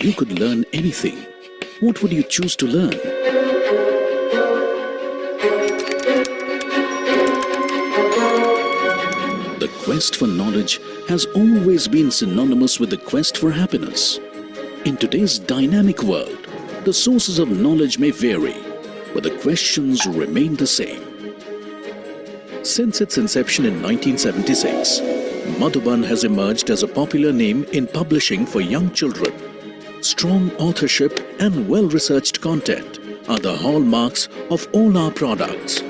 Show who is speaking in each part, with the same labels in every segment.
Speaker 1: you could learn anything, what would you choose to learn? The quest for knowledge has always been synonymous with the quest for happiness. In today's dynamic world, the sources of knowledge may vary, but the questions remain the same. Since its inception in 1976, Madhuban has emerged as a popular name in publishing for young children. Strong authorship and well-researched content are the hallmarks of all our products,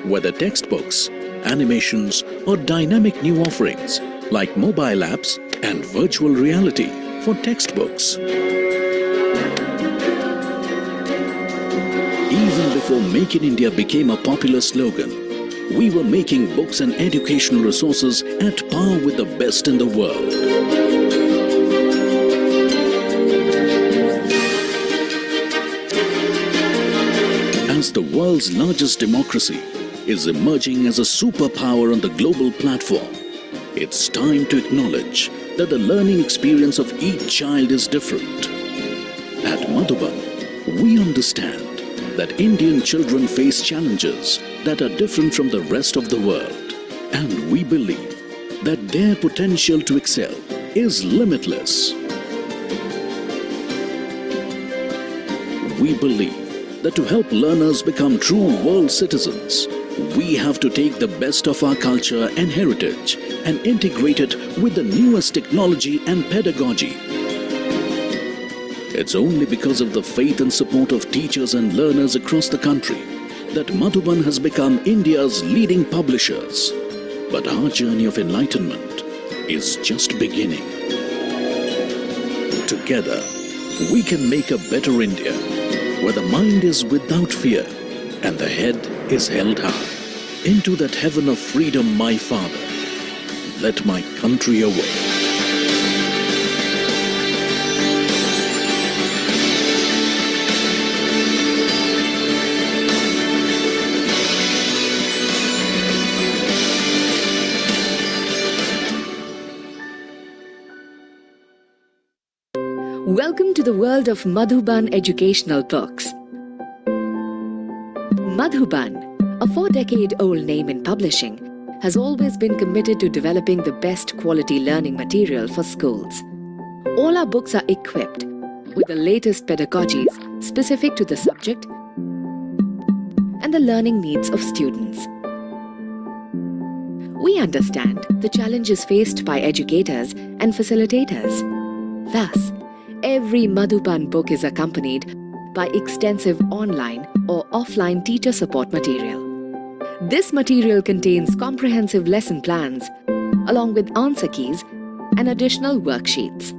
Speaker 1: whether textbooks, animations, or dynamic new offerings like mobile apps and virtual reality for textbooks. Even before Make in India became a popular slogan, we were making books and educational resources at par with the best in the world. As the world's largest democracy is emerging as a superpower on the global platform, it's time to acknowledge that the learning experience of each child is different. At Madhuban, we understand that Indian children face challenges that are different from the rest of the world, and we believe that their potential to excel is limitless. We believe that to help learners become true world citizens, we have to take the best of our culture and heritage and integrate it with the newest technology and pedagogy. It's only because of the faith and support of teachers and learners across the country that Madhuban has become India's leading publishers. But our journey of enlightenment is just beginning. Together, we can make a better India, where the mind is without fear and the head is held high. Into that heaven of freedom, my Father, let my country awake.
Speaker 2: Welcome to the world of Madhuban educational books. Madhuban, a 4-decade-old name in publishing, has always been committed to developing the best quality learning material for schools. All our books are equipped with the latest pedagogies specific to the subject and the learning needs of students. We understand the challenges faced by educators and facilitators. Thus, every Madhuban book is accompanied by extensive online or offline teacher support material. This material contains comprehensive lesson plans along with answer keys and additional worksheets.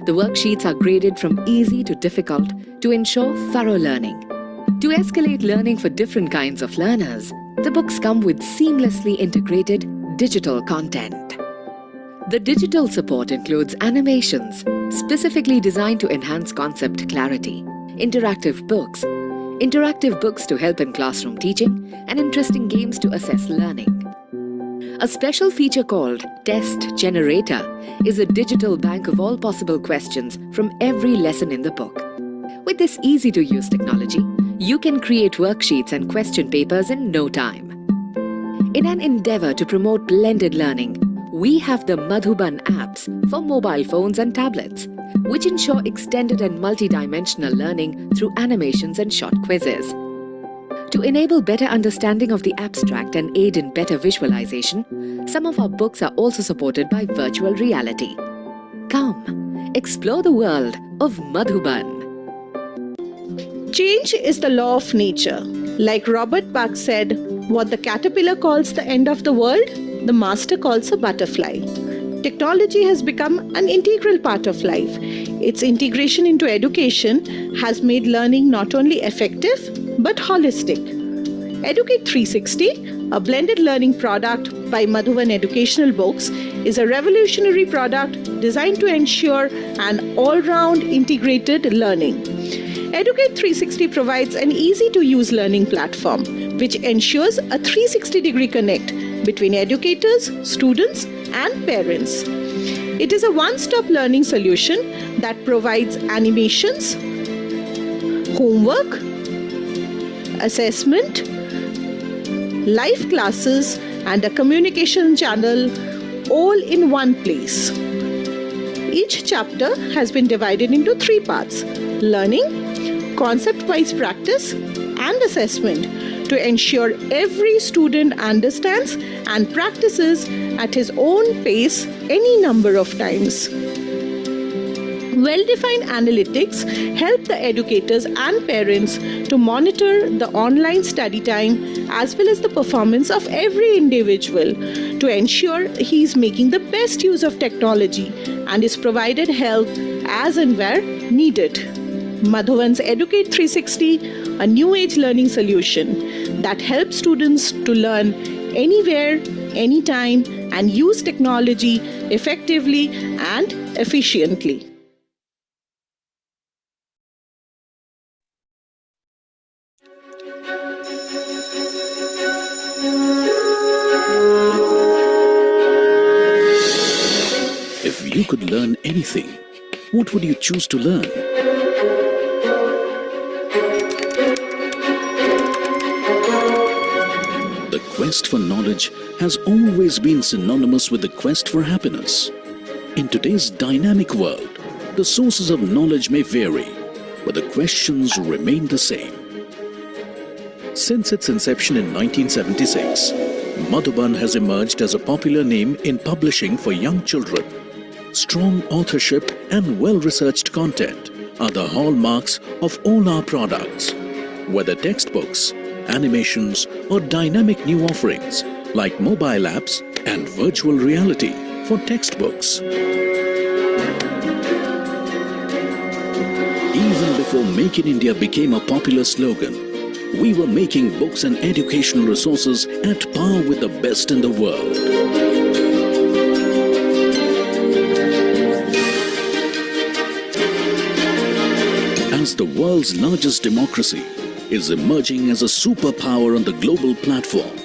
Speaker 2: The worksheets are graded from easy to difficult to ensure thorough learning. To escalate learning for different kinds of learners, the books come with seamlessly integrated digital content. The digital support includes animations specifically designed to enhance concept clarity, interactive books to help in classroom teaching, and interesting games to assess learning. A special feature called Test Generator is a digital bank of all possible questions from every lesson in the book. With this easy-to-use technology, you can create worksheets and question papers in no time. In an endeavor to promote blended learning, we have the Madhuban apps for mobile phones and tablets, which ensure extended and multi-dimensional learning through animations and short quizzes. To enable better understanding of the abstract and aid in better visualization, some of our books are also supported by virtual reality. Come, explore the world of Madhuban.
Speaker 3: Change is the law of nature. Like Robert Buck said, what the caterpillar calls the end of the world, the master calls a butterfly. Technology has become an integral part of life. Its integration into education has made learning not only effective but holistic. Educate 360, a blended learning product by Madhuban Educational Books, is a revolutionary product designed to ensure an all-round integrated learning. Educate 360 provides an easy-to-use learning platform which ensures a 360-degree connect between educators, students, and parents. It is a one-stop learning solution that provides animations, homework, assessment, live classes, and a communication channel all in one place. Each chapter has been divided into 3 parts: learning, concept-wise practice, and assessment, to ensure every student understands and practices at his own pace any number of times. Well-defined analytics help the educators and parents to monitor the online study time as well as the performance of every individual, to ensure he is making the best use of technology and is provided help as and where needed. Madhuvan's Educate 360, a new age learning solution that helps students to learn anywhere, anytime, and use technology effectively and efficiently.
Speaker 1: If you could learn anything, what would you choose to learn? The quest for knowledge has always been synonymous with the quest for happiness. In today's dynamic world, the sources of knowledge may vary, but the questions remain the same. Since its inception in 1976, Madhuban has emerged as a popular name in publishing for young children. Strong authorship and well-researched content are the hallmarks of all our products, whether textbooks, animations, or dynamic new offerings like mobile apps and virtual reality for textbooks. Even before Make in India became a popular slogan, we were making books and educational resources at par with the best in the world. As the world's largest democracy is emerging as a superpower on the global platform,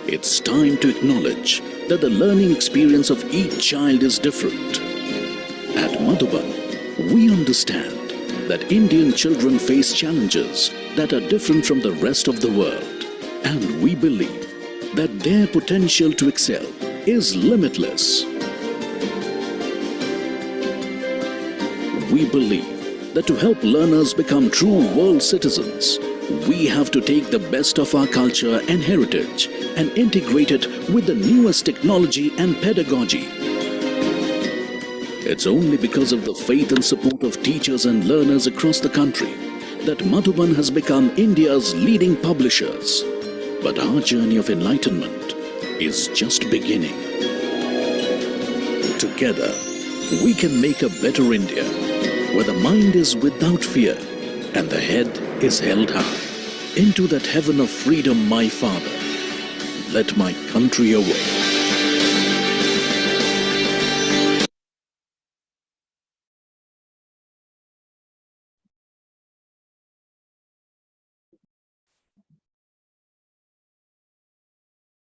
Speaker 1: it's time to acknowledge that the learning experience of each child is different. At Madhuban, we understand that Indian children face challenges that are different from the rest of the world, and we believe that their potential to excel is limitless. We believe that to help learners become true world citizens, we have to take the best of our culture and heritage and integrate it with the newest technology and pedagogy. It's only because of the faith and support of teachers and learners across the country that Madhuban has become India's leading publishers. But our journey of enlightenment is just beginning. Together, we can make a better India, where the mind is without fear and the head is held high. Into that heaven of freedom, my Father, let my country awake.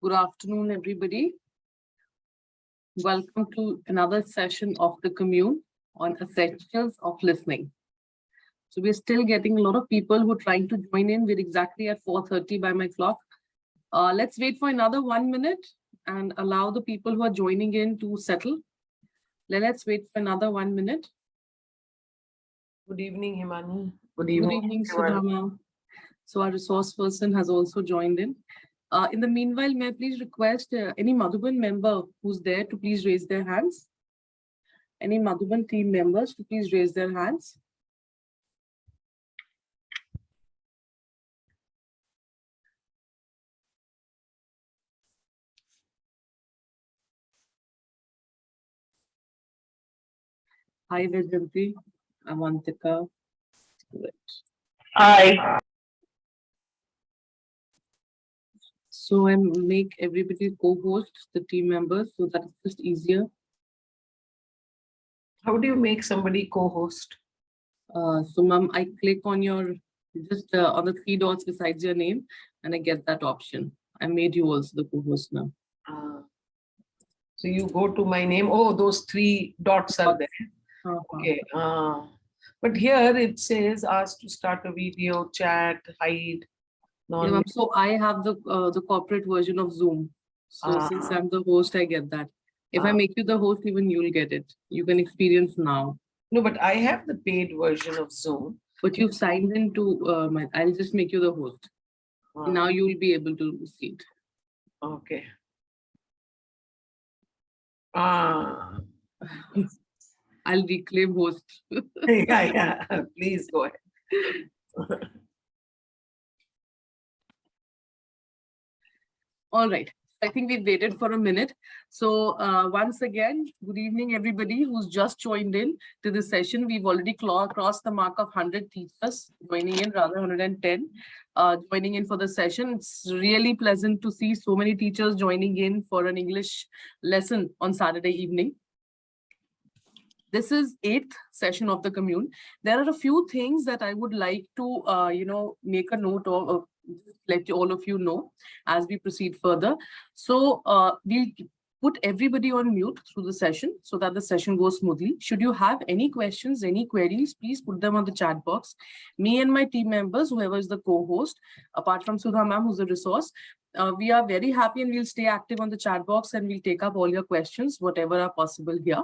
Speaker 4: Good afternoon, everybody. Welcome to another session of the Commune on essentials of listening. So we're still getting a lot of people who are trying to join in. We're exactly at 4:30 by my clock. Let's wait for another 1 minute and allow the people who are joining in to settle. Let's wait for another 1 minute.
Speaker 5: Good evening, Himani.
Speaker 4: Good evening, Sudhama. So our resource person has also joined in. In the meanwhile, may I please request any Madhuban member who's there to please raise their hands? Any Madhuban team members to please raise their hands? Hi, Vajanti, Avantika.
Speaker 5: Hi.
Speaker 4: So I make everybody co-host, the team members, so that it's just easier.
Speaker 5: How do you make somebody co-host?
Speaker 4: So ma'am, I click on your, just on the 3 dots besides your name, and I get that option. I made you also the co-host now.
Speaker 5: So you go to my name. Oh, those 3 dots are there. Okay. But here it says ask to start a video, chat, hide, non.
Speaker 4: So I have the corporate version of Zoom. So since I'm the host, I get that. If I make you the host, even you'll get it. You can experience now.
Speaker 5: No, but I have the paid version of Zoom.
Speaker 4: But you've signed into I'll just make you the host. Now you'll be able to see it.
Speaker 5: Okay.
Speaker 4: I'll reclaim host.
Speaker 5: Yeah. Please go ahead.
Speaker 4: All right. I think we've waited for a minute. So once again, good evening, everybody who's just joined in to this session. We've already crossed the mark of 100 teachers joining in, rather 110 joining in for the session. It's really pleasant to see so many teachers joining in for an English lesson on Saturday evening. This is 8th session of the Commune. There are a few things that I would like to, make a note of, let all of you know as we proceed further. So we'll put everybody on mute through the session so that the session goes smoothly. Should you have any questions, any queries, please put them on the chat box. Me and my team members, whoever is the co-host, apart from Sudha ma'am, who's a resource, we are very happy and we'll stay active on the chat box and we'll take up all your questions, whatever are possible here.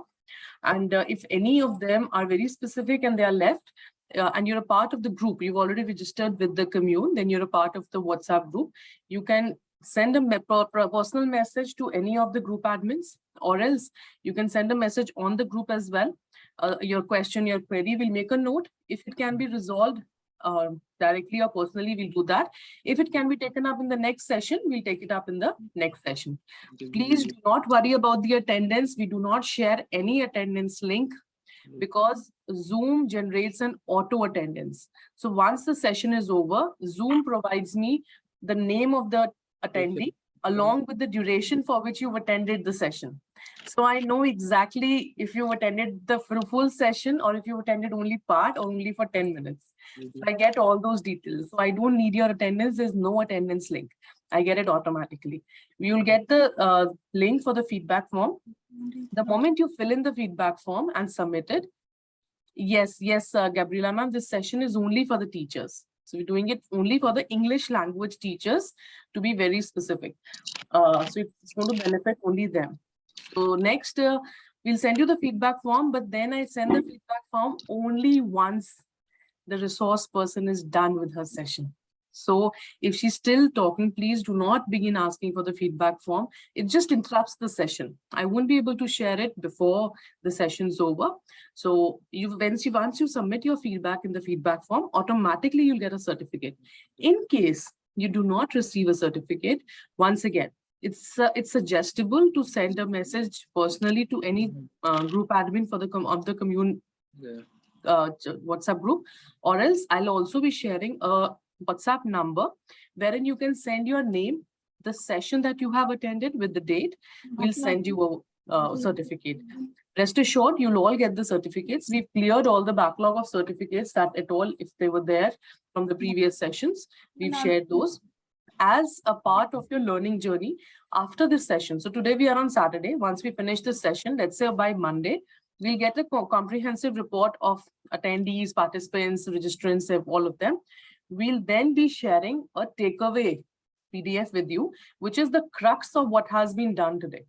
Speaker 4: And if any of them are very specific and they are left, and you're a part of the group, you've already registered with the Commune, then you're a part of the WhatsApp group, you can send a personal message to any of the group admins, or else you can send a message on the group as well. Your question, your query, will make a note. If it can be resolved directly or personally, we'll do that. If it can be taken up in the next session, we'll take it up in the next session. Please do not worry about the attendance. We do not share any attendance link because Zoom generates an auto attendance. So once the session is over, Zoom provides me the name of the attendee along with the duration for which you've attended the session. So I know exactly if you attended the full session or if you attended only part or only for 10 minutes. So I get all those details. So I don't need your attendance. There's no attendance link. I get it automatically. You'll get the link for the feedback form. The moment you fill in the feedback form and submit it, yes, Gabriela ma'am, this session is only for the teachers. So we're doing it only for the English language teachers, to be very specific. So it's going to benefit only them. So next, we'll send you the feedback form, but then I send the feedback form only once the resource person is done with her session. So if she's still talking, please do not begin asking for the feedback form. It just interrupts the session. I won't be able to share it before the session's over. So once you submit your feedback in the feedback form, automatically you'll get a certificate. In case you do not receive a certificate, once again, it's suggestible to send a message personally to any group admin for the Commune WhatsApp group, or else I'll also be sharing a WhatsApp number wherein you can send your name, the session that you have attended with the date. We'll send you a certificate. Rest assured, you'll all get the certificates. We've cleared all the backlog of certificates that at all, if they were there from the previous sessions, we've shared those as a part of your learning journey after this session. So today we are on Saturday. Once we finish this session, let's say by Monday, we'll get a comprehensive report of attendees, participants, registrants, all of them. We'll then be sharing a takeaway PDF with you, which is the crux of what has been done today.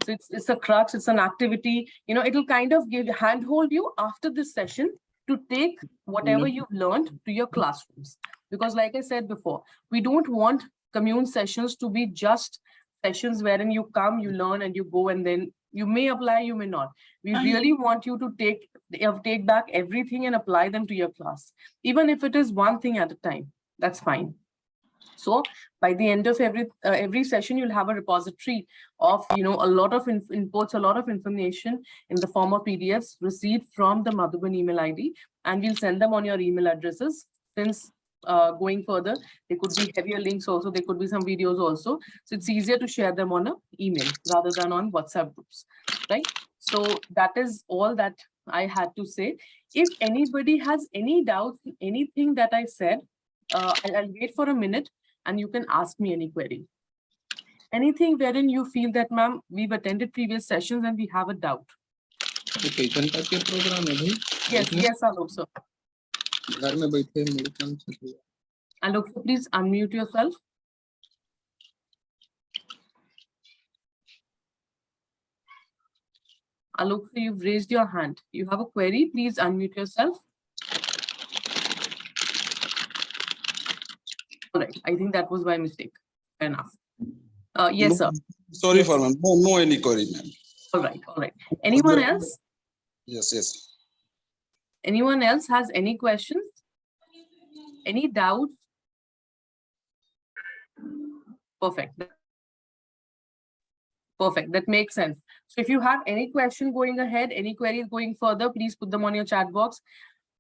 Speaker 4: So it's a crux, it's an activity, it'll kind of handhold you after this session to take whatever you've learned to your classrooms. Because like I said before, we don't want Commune sessions to be just sessions wherein you come, you learn and you go, and then you may apply, you may not. We really want you to take back everything and apply them to your class. Even if it is one thing at a time, that's fine. So by the end of every session, you'll have a repository of a lot of inputs, a lot of information in the form of PDFs received from the Madhuban email ID, and we'll send them on your email addresses. Since going further, there could be heavier links also, there could be some videos also. So it's easier to share them on an email rather than on WhatsApp groups, right? So that is all that I had to say. If anybody has any doubts, anything that I said, I'll wait for a minute and you can ask me any query. Anything wherein you feel that, ma'am, we've attended previous sessions and we have a doubt.
Speaker 6: Program है भाई
Speaker 4: Yes, Alok sir.
Speaker 6: घर में बैठे मेरे काम चल रहा है
Speaker 4: Alok sir, please unmute yourself. Alok sir, you've raised your hand. You have a query, please unmute yourself. All right, I think that was by mistake. Fair enough. Yes, sir.
Speaker 6: Sorry
Speaker 4: Yes.
Speaker 6: for ma'am. No any query, ma'am.
Speaker 4: All right. Anyone else?
Speaker 6: Yes.
Speaker 4: Anyone else has any questions? Any doubts? Perfect. That makes sense. So if you have any question going ahead, any queries going further, please put them on your chat box.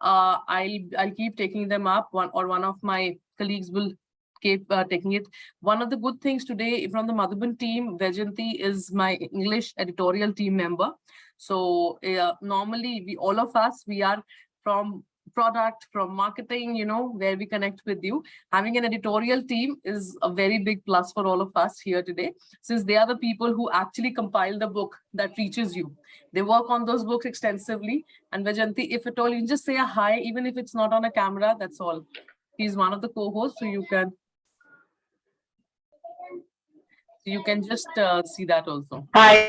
Speaker 4: I'll keep taking them up. One of my colleagues will keep taking it. One of the good things today from the Madhuban team, Vajanti is my English editorial team member. So normally all of us, we are from product, from marketing, where we connect with you. Having an editorial team is a very big plus for all of us here today, since they are the people who actually compile the book that reaches you. They work on those books extensively. And Vajanti, if at all, you can just say a hi, even if it's not on a camera, that's all. He's one of the co-hosts, so you can just see that also.
Speaker 7: Hi.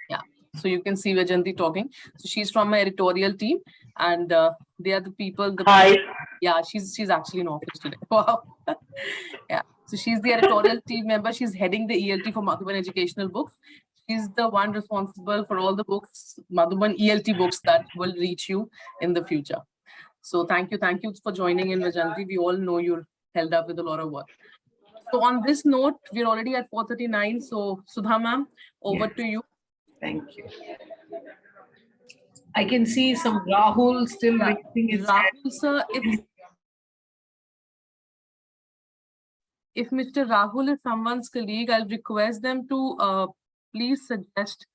Speaker 4: Yeah, so you can see Vajanti talking. So she's from my editorial team, and they are the people.
Speaker 7: Hi.
Speaker 4: Yeah, she's actually in office today. Wow. Yeah, so she's the editorial team member. She's heading the ELT for Madhuban Educational Books. She's the one responsible for all the books, Madhuban ELT books that will reach you in the future. So thank you for joining in, Vajanti. We all know you're held up with a lot of work. So on this note, we're already at 4:39. So Sudha ma'am, over to you.
Speaker 5: Thank you. I can see some Rahul still raising his hand.
Speaker 4: Rahul sir, if Mr. Rahul is someone's colleague, I'll request them to please suggest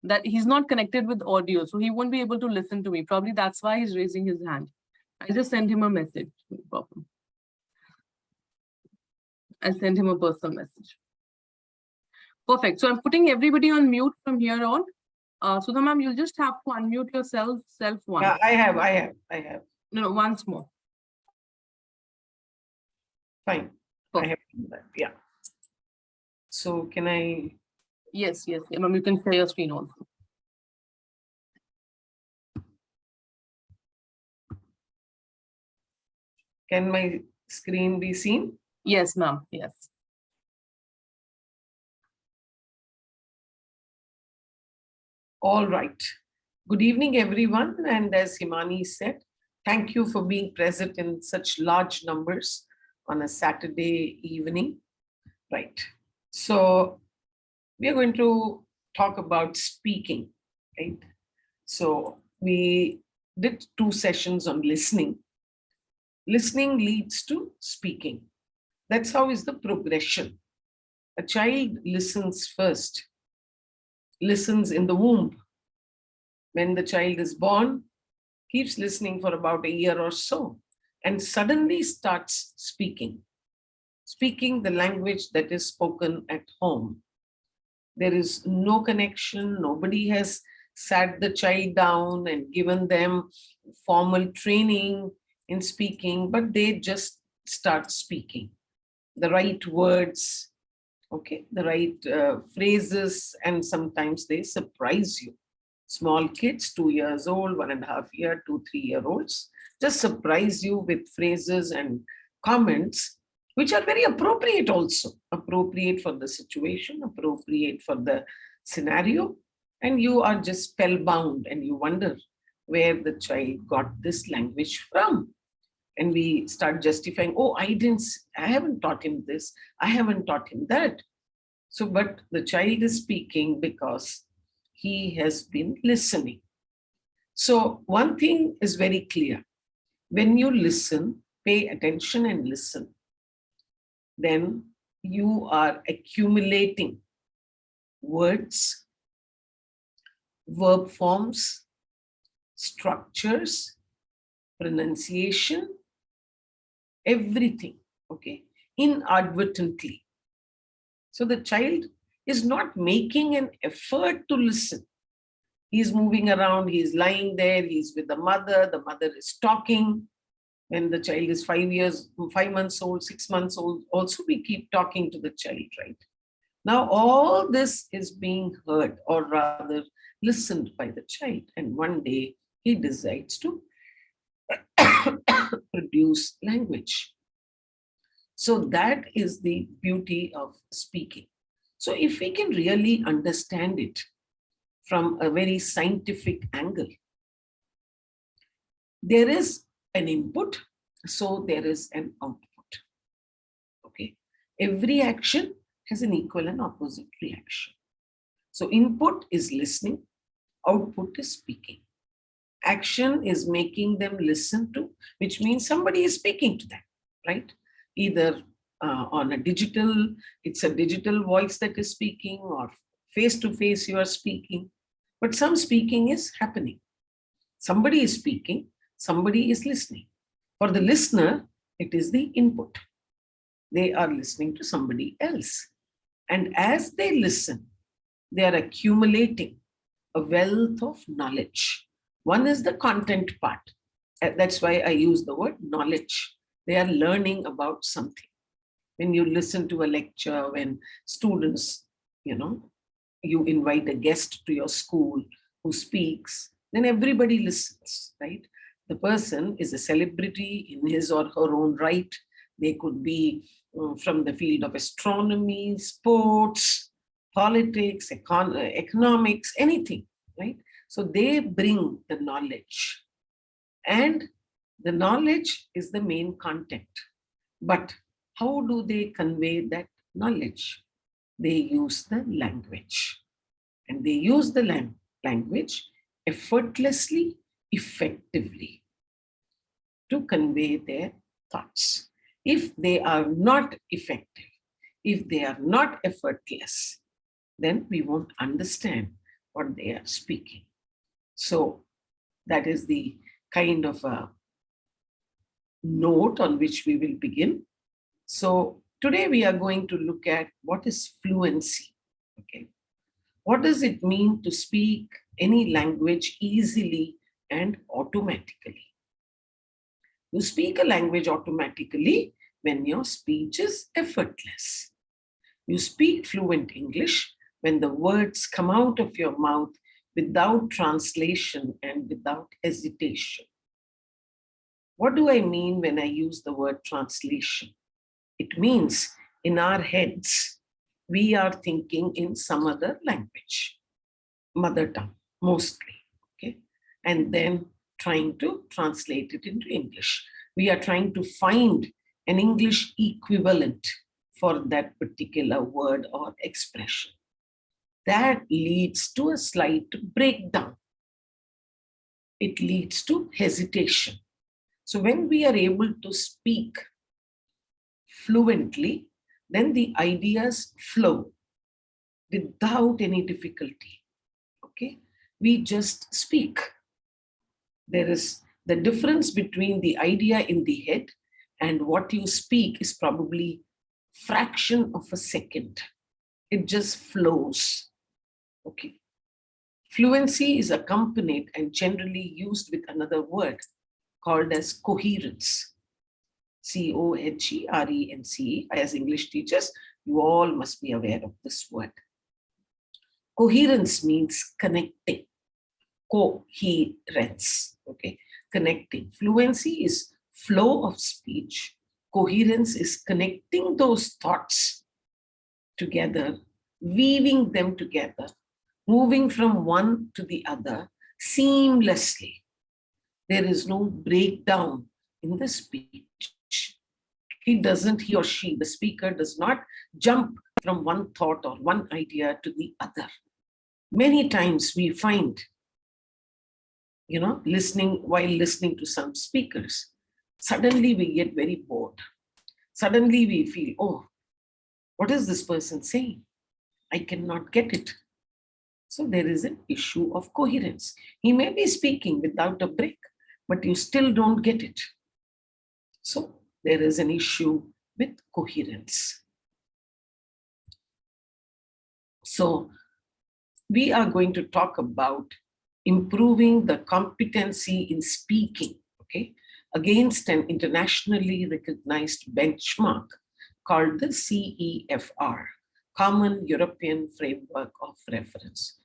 Speaker 4: that he's not connected with audio, so he won't be able to listen to me. Probably that's why he's raising his hand. I just sent him a message. No problem. I'll send him a personal message. Perfect. So I'm putting everybody on mute from here on. Sudha ma'am, you'll just have to unmute yourself once.
Speaker 5: Yeah, I have.
Speaker 4: No, once more.
Speaker 5: Fine. I have done that. Yeah. So can I?
Speaker 4: Yes. Ma'am, you can share your screen also.
Speaker 5: Can my screen be seen?
Speaker 4: Yes, ma'am. Yes.
Speaker 5: All right. Good evening, everyone. And as Himani said, thank you for being present in such large numbers on a Saturday evening. Right. So we are going to talk about speaking, right? So we did 2 sessions on listening. Listening leads to speaking. That's how is the progression. A child listens first, listens in the womb. When the child is born, keeps listening for about a year or so, and suddenly starts speaking the language that is spoken at home. There is no connection. Nobody has sat the child down and given them formal training in speaking, but they just start speaking the right words, okay, the right phrases, and sometimes they surprise you. Small kids, 2 years old, 1.5 year, 2, 3-year-olds, just surprise you with phrases and comments, which are very appropriate also, appropriate for the situation, appropriate for the scenario. And you are just spellbound and you wonder where the child got this language from. And we start justifying, oh, I haven't taught him this, I haven't taught him that. So, but the child is speaking because he has been listening. So one thing is very clear. When you listen, pay attention and listen, then you are accumulating words, verb forms, structures, pronunciation, everything, okay, inadvertently. So the child is not making an effort to listen. He's moving around, he's lying there, he's with the mother is talking. When the child is 5 months old, 6 months old, also we keep talking to the child, right? Now all this is being heard, or rather listened by the child, and one day he decides to produce language. So that is the beauty of speaking. So if we can really understand it from a very scientific angle, there is an input, so there is an output. Okay. Every action has an equal and opposite reaction. So input is listening, output is speaking. Action is making them listen to, which means somebody is speaking to them, right? Either on a digital, it's a digital voice that is speaking, or face to face you are speaking, but some speaking is happening. Somebody is speaking, somebody is listening. For the listener, it is the input. They are listening to somebody else. And as they listen, they are accumulating a wealth of knowledge. One is the content part. That's why I use the word knowledge. They are learning about something. When you listen to a lecture, when students, you invite a guest to your school who speaks, then everybody listens, right? The person is a celebrity in his or her own right. They could be from the field of astronomy, sports, politics, economics, anything, right? So they bring the knowledge, and the knowledge is the main content. But how do they convey that knowledge? They use the language, and they use the language effortlessly, effectively to convey their thoughts. If they are not effective, if they are not effortless, then we won't understand what they are speaking. So that is the kind of a note on which we will begin. So today we are going to look at what is fluency. Okay. What does it mean to speak any language easily and automatically? You speak a language automatically when your speech is effortless. You speak fluent English when the words come out of your mouth without translation and without hesitation. What do I mean when I use the word translation? It means in our heads, we are thinking in some other language, mother tongue, mostly, okay? And then trying to translate it into English. We are trying to find an English equivalent for that particular word or expression. That leads to a slight breakdown. It leads to hesitation. So when we are able to speak fluently, then the ideas flow without any difficulty. Okay, we just speak. There is the difference between the idea in the head and what you speak is probably fraction of a second. It just flows. Okay. Fluency is accompanied and generally used with another word called as coherence. C-O-H-E-R-E-N-C-E. As English teachers, you all must be aware of this word. Coherence means connecting. Coherence, okay, connecting. Fluency is flow of speech. Coherence is connecting those thoughts together, weaving them together, moving from one to the other seamlessly. There is no breakdown in the speech. He or she, the speaker does not jump from one thought or one idea to the other. Many times we find, while listening to some speakers, suddenly we get very bored. Suddenly we feel, oh, what is this person saying? I cannot get it. So there is an issue of coherence. He may be speaking without a break, but you still don't get it. So there is an issue with coherence. So we are going to talk about improving the competency in speaking, okay, against an internationally recognized benchmark called the CEFR, Common European Framework of Reference.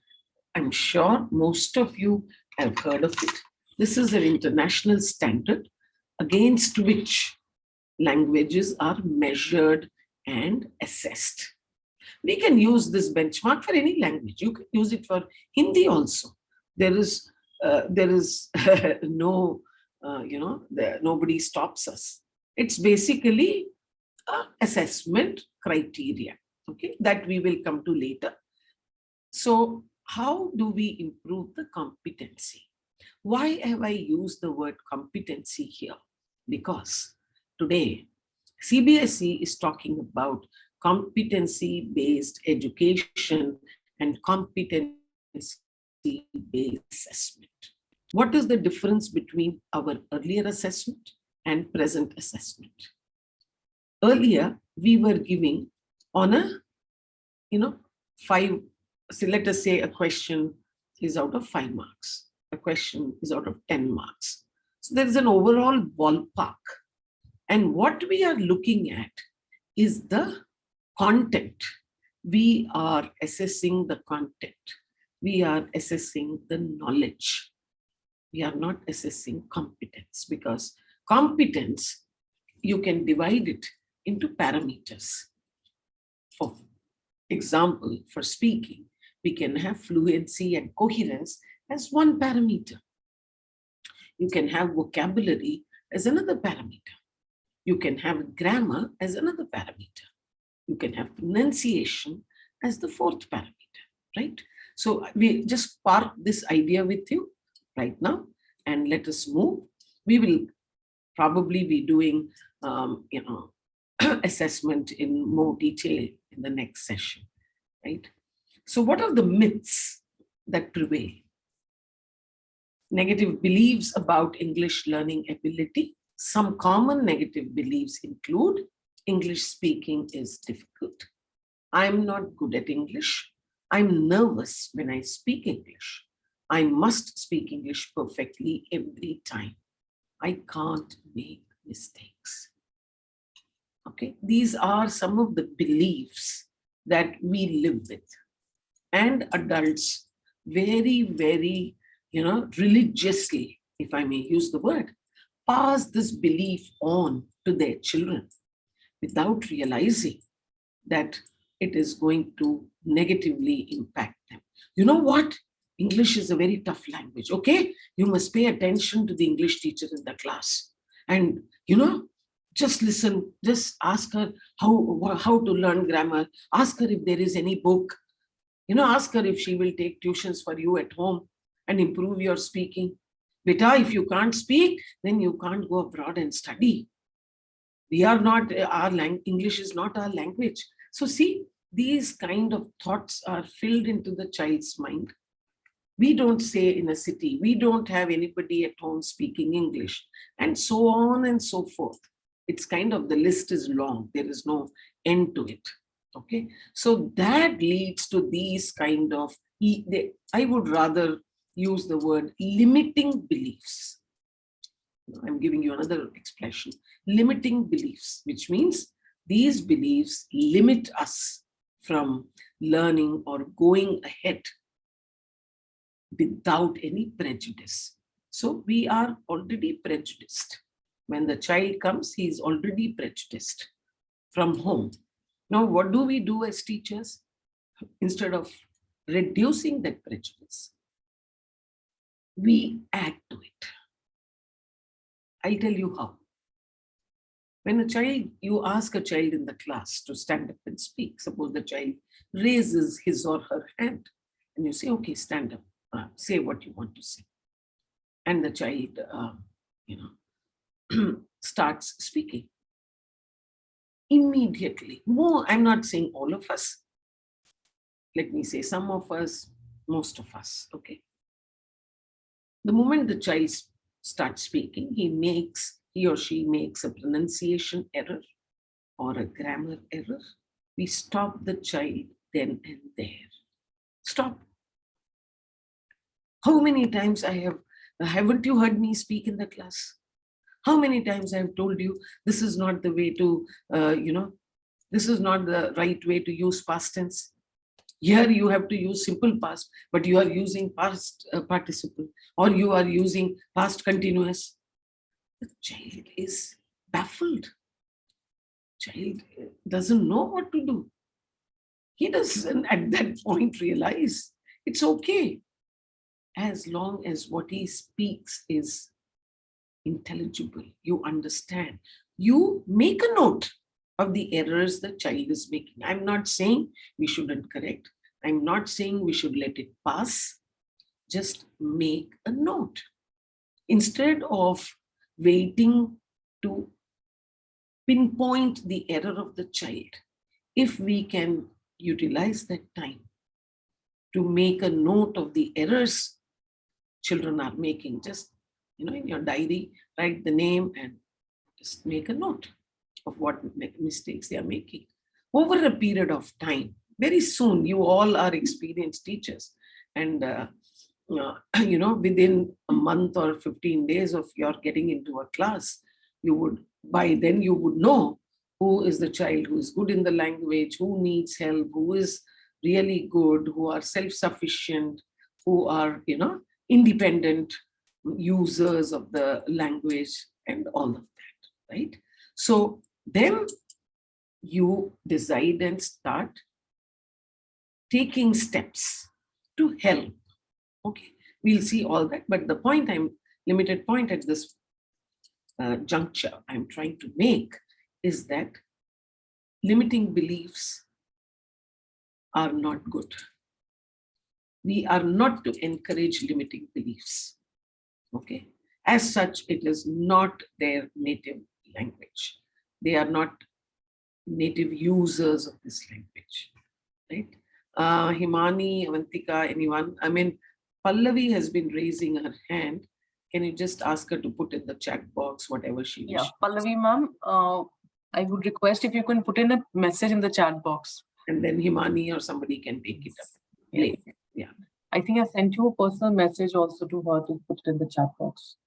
Speaker 5: I'm sure most of you have heard of it. This is an international standard against which languages are measured and assessed. We can use this benchmark for any language. You can use it for Hindi also. There is no, nobody stops us. It's basically an assessment criteria, okay, that we will come to later. So how do we improve the competency? Why have I used the word competency here? Because today, CBSE is talking about competency-based education and competency-based assessment. What is the difference between our earlier assessment and present assessment? Earlier, we were giving on a, 5, so let us say a question is out of 5 marks. A question is out of 10 marks. So there is an overall ballpark. And what we are looking at is the content. We are assessing the content. We are assessing the knowledge. We are not assessing competence, because competence, you can divide it into parameters. For example, for speaking, we can have fluency and coherence as one parameter. You can have vocabulary as another parameter. You can have grammar as another parameter. You can have pronunciation as the 4th parameter, right? So we just park this idea with you right now and let us move. We will probably be doing, assessment in more detail in the next session, right? So what are the myths that prevail? Negative beliefs about English learning ability. Some common negative beliefs include English speaking is difficult. I'm not good at English. I'm nervous when I speak English. I must speak English perfectly every time. I can't make mistakes. Okay, these are some of the beliefs that we live with. And adults very, very, religiously, if I may use the word, pass this belief on to their children without realizing that it is going to negatively impact them. You know what? English is a very tough language, okay? You must pay attention to the English teacher in the class. And, just listen, just ask her how to learn grammar. Ask her if there is any book. Ask her if she will take tuitions for you at home and improve your speaking. Beta, if you can't speak, then you can't go abroad and study. We are not, English is not our language. So see, these kind of thoughts are filled into the child's mind. We don't say in a city, we don't have anybody at home speaking English, and so on and so forth. It's kind of, the list is long. There is no end to it. Okay. So that leads to these kind of, I would rather use the word limiting beliefs. I'm giving you another expression, limiting beliefs, which means these beliefs limit us from learning or going ahead without any prejudice. So we are already prejudiced. When the child comes, he is already prejudiced from home. Now, what do we do as teachers? Instead of reducing that prejudice, we add to it. I'll tell you how. When you ask a child in the class to stand up and speak, suppose the child raises his or her hand, and you say, okay, stand up, say what you want to say. And the child, starts speaking. Immediately, I'm not saying all of us. Let me say some of us, most of us, okay? The moment the child starts speaking, he or she makes a pronunciation error or a grammar error. We stop the child then and there. Stop. How many times haven't you heard me speak in the class? How many times I have told you, this is not the way to, this is not the right way to use past tense. Here you have to use simple past, but you are using past participle, or you are using past continuous. The child is baffled. Child doesn't know what to do. He doesn't at that point realize it's okay, as long as what he speaks is intelligible, you understand. You make a note of the errors the child is making. I'm not saying we shouldn't correct. I'm not saying we should let it pass. Just make a note. Instead of waiting to pinpoint the error of the child, if we can utilize that time to make a note of the errors children are making, just in your diary, write the name and just make a note of what mistakes they are making. Over a period of time, very soon, you all are experienced teachers. And, within a month or 15 days of your getting into a class, by then you would know who is the child who is good in the language, who needs help, who is really good, who are self-sufficient, who are, independent users of the language and all of that, right? So then you decide and start taking steps to help. Okay, we'll see all that, but the point limited point at this juncture I'm trying to make is that limiting beliefs are not good. We are not to encourage limiting beliefs. Okay, as such, it is not their native language. They are not native users of this language, right? Himani, Avantika, anyone? I mean, Pallavi has been raising her hand. Can you just ask her to put in the chat box whatever she wishes?
Speaker 4: Yeah, Pallavi ma'am, I would request if you can put in a message in the chat box.
Speaker 5: And then Himani or somebody can take it up.
Speaker 4: Yes.
Speaker 5: Yeah.
Speaker 4: I think I sent you a personal message also to her to put it in the chat box.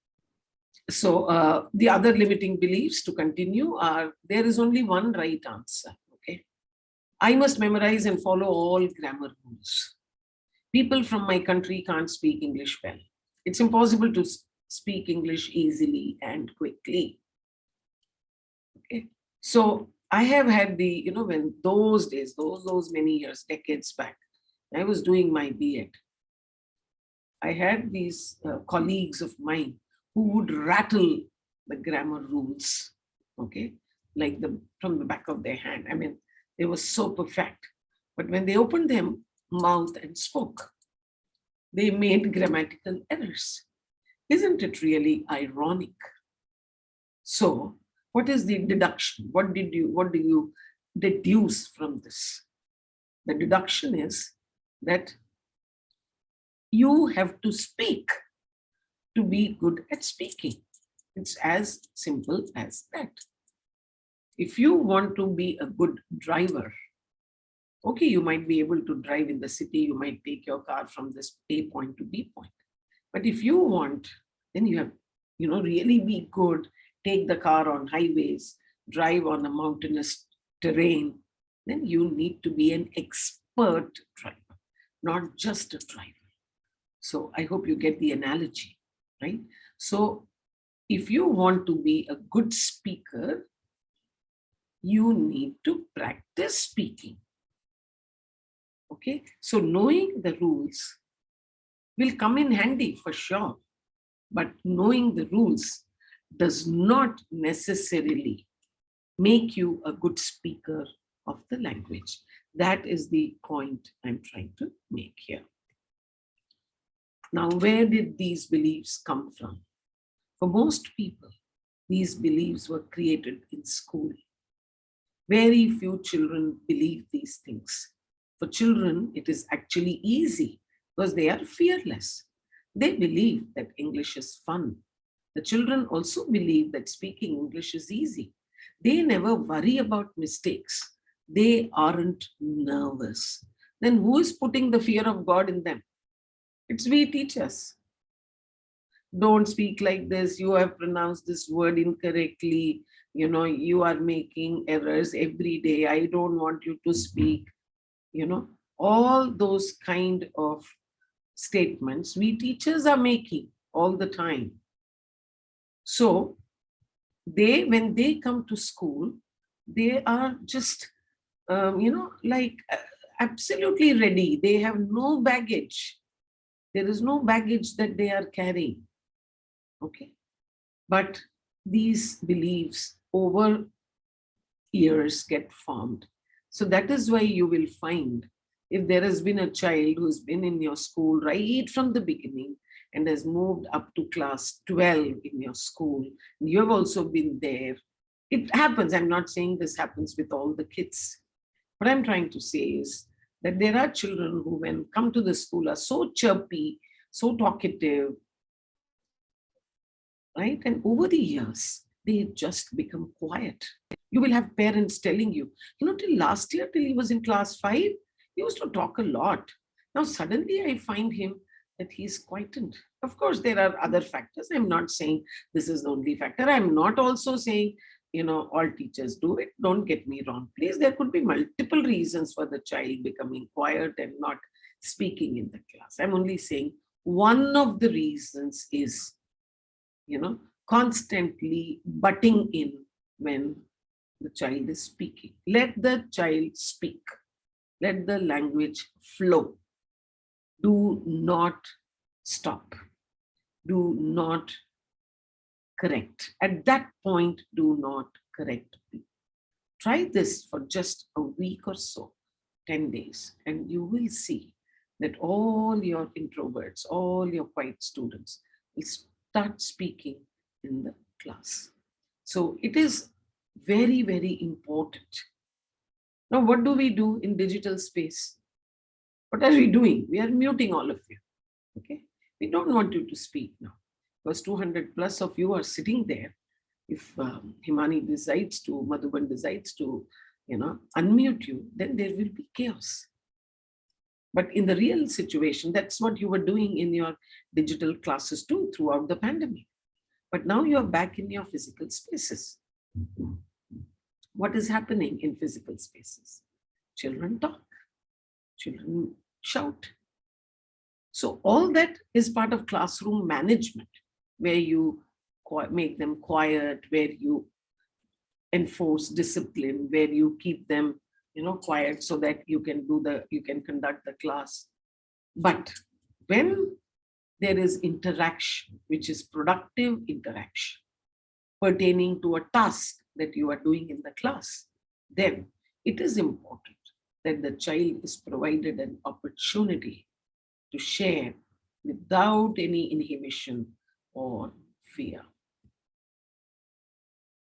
Speaker 5: So the other limiting beliefs to continue are, there is only one right answer. Okay, I must memorize and follow all grammar rules. People from my country can't speak English well. It's impossible to speak English easily and quickly. Okay, so I have had the, when those days, those many years, decades back, I was doing my B.Ed. I had these colleagues of mine who would rattle the grammar rules, okay, like from the back of their hand. I mean, they were so perfect. But when they opened their mouth and spoke, they made grammatical errors. Isn't it really ironic? So, what is the deduction? What do you deduce from this? The deduction is that you have to speak to be good at speaking. It's as simple as that. If you want to be a good driver, okay, you might be able to drive in the city, you might take your car from this A point to B point. But if you want, then you have, really be good, take the car on highways, drive on a mountainous terrain, then you need to be an expert driver, not just a driver. So I hope you get the analogy, right? So if you want to be a good speaker, you need to practice speaking. Okay, so knowing the rules will come in handy for sure, but knowing the rules does not necessarily make you a good speaker of the language. That is the point I'm trying to make here. Now, where did these beliefs come from? For most people, these beliefs were created in school. Very few children believe these things. For children, it is actually easy because they are fearless. They believe that English is fun. The children also believe that speaking English is easy. They never worry about mistakes. They aren't nervous. then who is putting the fear of God in them? It's we teachers. Don't speak like this. You have pronounced this word incorrectly. You know, you are making errors every day. I don't want you to speak. You know, all those kind of statements we teachers are making all the time. So when they come to school, they are just, like absolutely ready. They have no baggage. There is no baggage that they are carrying. Okay. But these beliefs over years get formed. So that is why you will find, if there has been a child who's been in your school right from the beginning and has moved up to class 12 in your school, you have also been there. It happens. I'm not saying this happens with all the kids. What I'm trying to say is that there are children who, when come to the school, are so chirpy, so talkative, right? And over the years, they just become quiet. You will have parents telling you, till last year, till he was in class 5, he used to talk a lot. Now, suddenly I find him that he's quietened. Of course, there are other factors. I'm not saying this is the only factor. I'm not also saying, all teachers do it. Don't get me wrong, please. There could be multiple reasons for the child becoming quiet and not speaking in the class. I'm only saying one of the reasons is, constantly butting in when the child is speaking. Let the child speak. Let the language flow. Do not stop. Do not correct. At that point, do not correct me. Try this for just a week or so, 10 days, and you will see that all your introverts, all your quiet students will start speaking in the class. So it is very, very important. Now, what do we do in digital space? What are we doing? We are muting all of you. Okay. We don't want you to speak now, because 200 plus of you are sitting there. If Himani decides to, Madhuban decides to, unmute you, then there will be chaos. But in the real situation, that's what you were doing in your digital classes too throughout the pandemic. But now you're back in your physical spaces. What is happening in physical spaces? Children talk, children shout. So all that is part of classroom management, where you make them quiet, where you enforce discipline, where you keep them, quiet so that you can conduct the class. But when there is interaction, which is productive interaction, pertaining to a task that you are doing in the class, then it is important that the child is provided an opportunity to share without any inhibition or fear.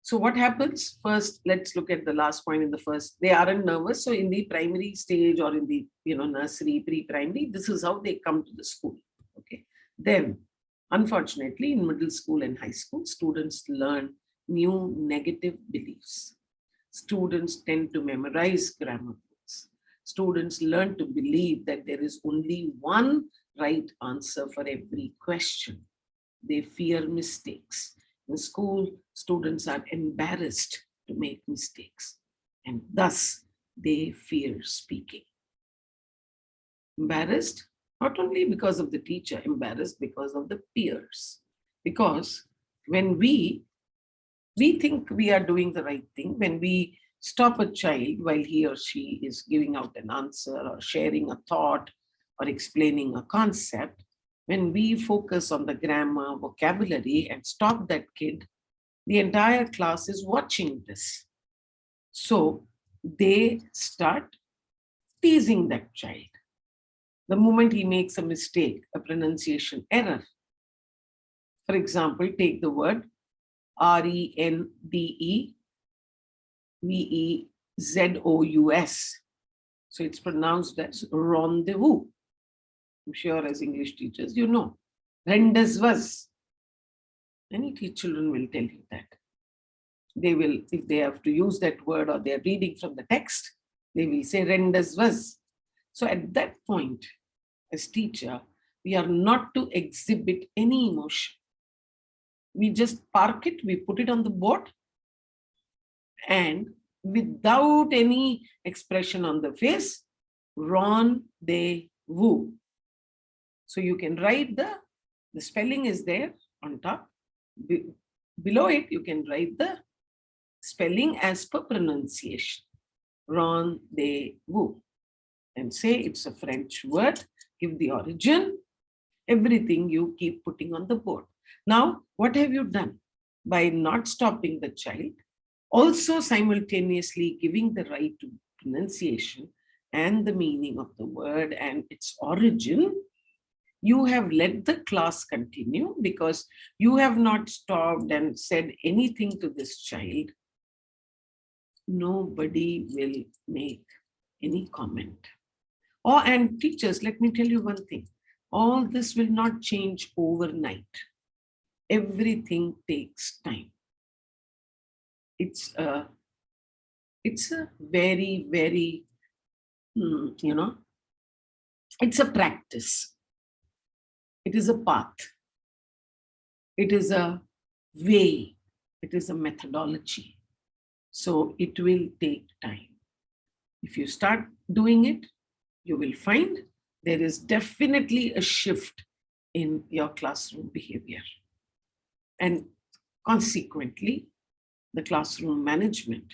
Speaker 5: So what happens? First, let's look at the last point in the first. They aren't nervous. So in the primary stage or in the nursery, pre-primary, this is how they come to the school. Okay. Then, unfortunately, in middle school and high school, students learn new negative beliefs. Students tend to memorize grammar rules. Students learn to believe that there is only one right answer for every question. They fear mistakes. In school, students are embarrassed to make mistakes, and thus they fear speaking. Embarrassed, not only because of the teacher, embarrassed because of the peers. Because when we think we are doing the right thing, when we stop a child while he or she is giving out an answer or sharing a thought or explaining a concept, when we focus on the grammar, vocabulary, and stop that kid, the entire class is watching this. So they start teasing that child. The moment he makes a mistake, a pronunciation error, for example, take the word rendezvous. So it's pronounced as rendezvous. I'm sure as English teachers, you know, rendezvous. Any children will tell you that. They will, if they have to use that word or they're reading from the text, they will say rendezvous. So at that point, as teacher, we are not to exhibit any emotion. We just park it, we put it on the board, and without any expression on the face, rendezvous. So you can write the spelling is there on top. Below it, you can write the spelling as per pronunciation. Rendezvous. And say it's a French word, give the origin, everything you keep putting on the board. Now, what have you done? By not stopping the child, also simultaneously giving the right to pronunciation and the meaning of the word and its origin, you have let the class continue because you have not stopped and said anything to this child. Nobody will make any comment. And teachers, let me tell you one thing. All this will not change overnight. Everything takes time. It's a very, very, it's a practice. It is a path. It is a way. It is a methodology. So it will take time. If you start doing it, you will find there is definitely a shift in your classroom behavior. And consequently, the classroom management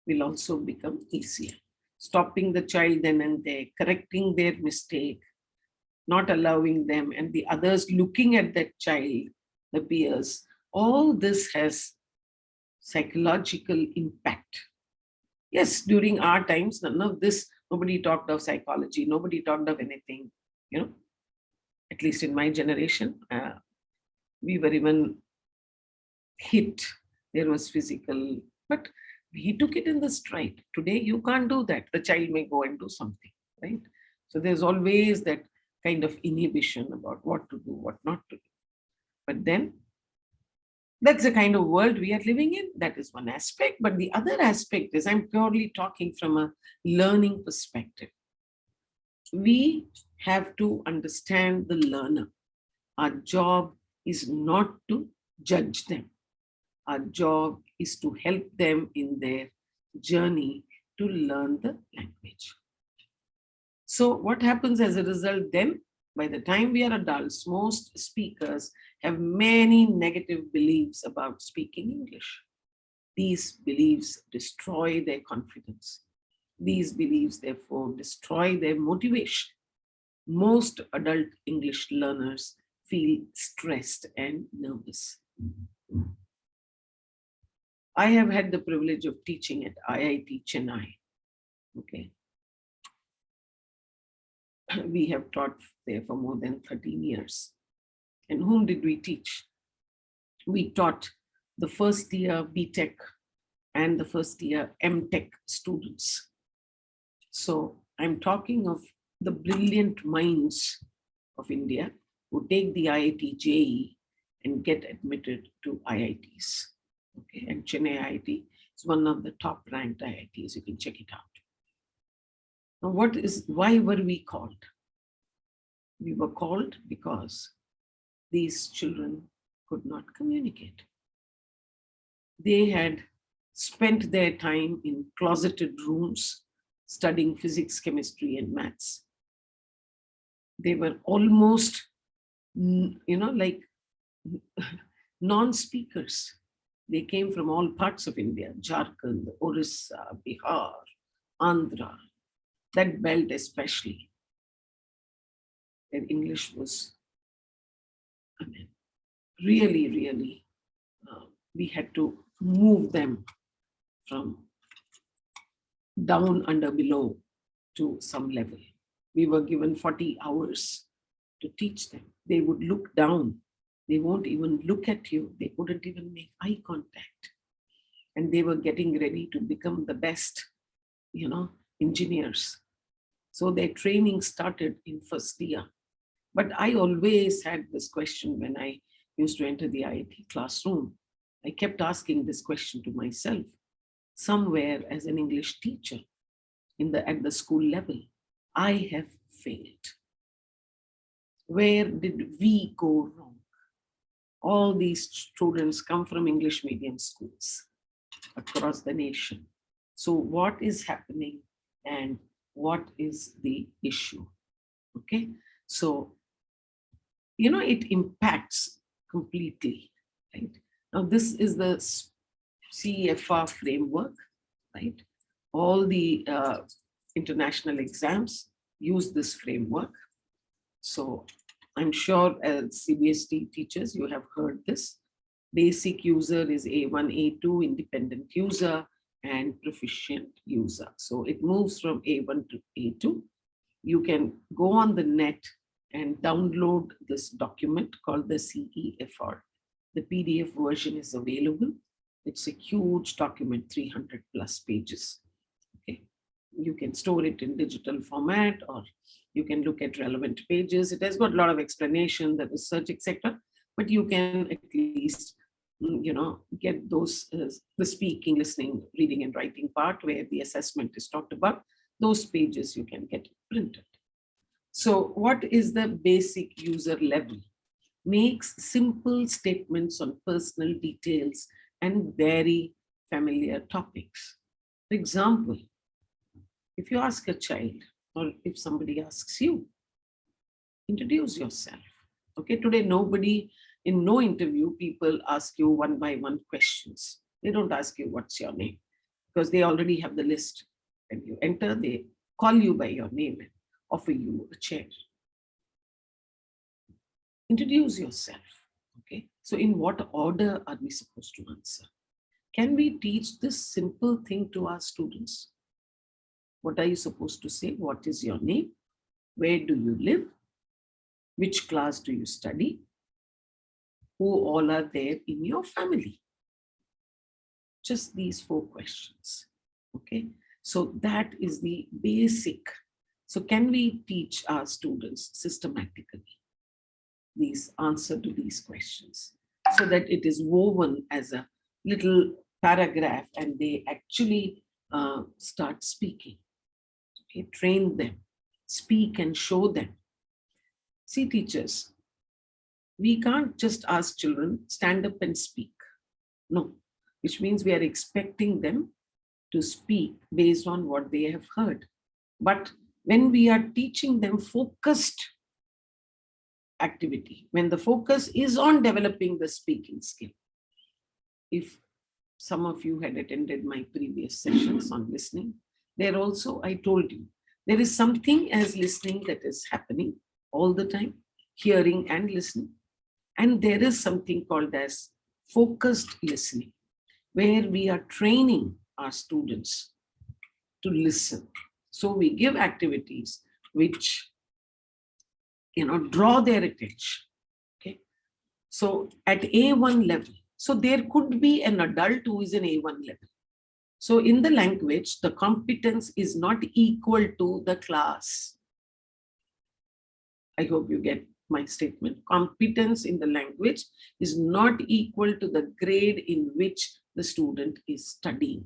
Speaker 5: will also become easier. Stopping the child then and there, correcting their mistake, not allowing them, and the others looking at that child, the peers, all this has psychological impact. Yes, during our times, none of this, nobody talked of psychology, nobody talked of anything, at least in my generation. We were even hit, there was physical, but we took it in the stride. Today, you can't do that. The child may go and do something, right? So there's always that kind of inhibition about what to do, what not to do. But then, that's the kind of world we are living in. That is one aspect. But the other aspect is, I'm purely talking from a learning perspective. We have to understand the learner. Our job is not to judge them. Our job is to help them in their journey to learn the language. So what happens as a result then? By the time we are adults, most speakers have many negative beliefs about speaking English. These beliefs destroy their confidence. These beliefs, therefore, destroy their motivation. Most adult English learners feel stressed and nervous. I have had the privilege of teaching at IIT Chennai. Okay. We have taught there for more than 13 years. And whom did we teach? We taught the first year BTech and the first year MTech students. So I'm talking of the brilliant minds of India who take the IIT JEE and get admitted to IITs. Okay, and Chennai IIT is one of the top ranked IITs. You can check it out. Now, why were we called? We were called because these children could not communicate. They had spent their time in closeted rooms studying physics, chemistry, and maths. They were almost, like non-speakers. They came from all parts of India, Jharkhand, Orissa, Bihar, Andhra, that belt especially. Their English was, really, really, we had to move them from down, under, below to some level. We were given 40 hours to teach them. They would look down. They won't even look at you. They wouldn't even make eye contact. And they were getting ready to become the best, engineers. So their training started in first year. But I always had this question when I used to enter the IIT classroom. I kept asking this question to myself, somewhere as an English teacher at the school level. I have failed. Where did we go wrong? All these students come from English medium schools across the nation. So what is happening and what is the issue? Okay, so it impacts completely, right? Now this is the CFR framework, right? All the international exams use this framework. So I'm sure as CBSE teachers, you have heard this. Basic user is A1, A2, independent user, and proficient user. So it moves from A1 to A2. You can go on the net and download this document called the CEFR. The PDF version is available. It's a huge document, 300 plus pages. Okay, you can store it in digital format, or you can look at relevant pages. It has got a lot of explanation, the research, etc. But you can at least, get those, the speaking, listening, reading, and writing part where the assessment is talked about. Those pages you can get printed. So what is the basic user level? Makes simple statements on personal details and very familiar topics. For example, if you ask a child, or if somebody asks you, introduce yourself. Okay, today in no interview, people ask you one by one questions. They don't ask you what's your name, because they already have the list. When you enter, they call you by your name and offer you a chair. Introduce yourself. Okay, so in what order are we supposed to answer? Can we teach this simple thing to our students? What are you supposed to say? What is your name? Where do you live? Which class do you study? Who all are there in your family? Just these 4 questions. Okay, so that is the basic. So can we teach our students systematically these answer to these questions, so that it is woven as a little paragraph and they actually start speaking? Okay, train them, speak and show them. See, teachers, we can't just ask children, stand up and speak. No, which means we are expecting them to speak based on what they have heard. But when we are teaching them focused activity, when the focus is on developing the speaking skill, if some of you had attended my previous sessions on listening, there also I told you, there is something as listening that is happening all the time, hearing and listening. And there is something called as focused listening, where we are training our students to listen. So we give activities which, draw their attention. Okay. So at A1 level, so there could be an adult who is in A1 level. So in the language, the competence is not equal to the class. I hope you get my statement. Competence in the language is not equal to the grade in which the student is studying.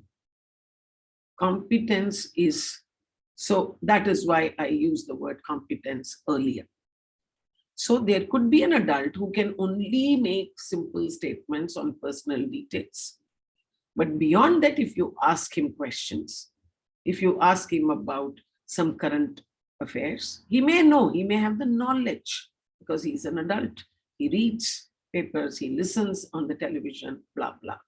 Speaker 5: Competence is, so that is why I used the word competence earlier. So there could be an adult who can only make simple statements on personal details. But beyond that, if you ask him questions, if you ask him about some current affairs, he may know, he may have the knowledge because he's an adult. He reads papers, he listens on the television, blah, blah.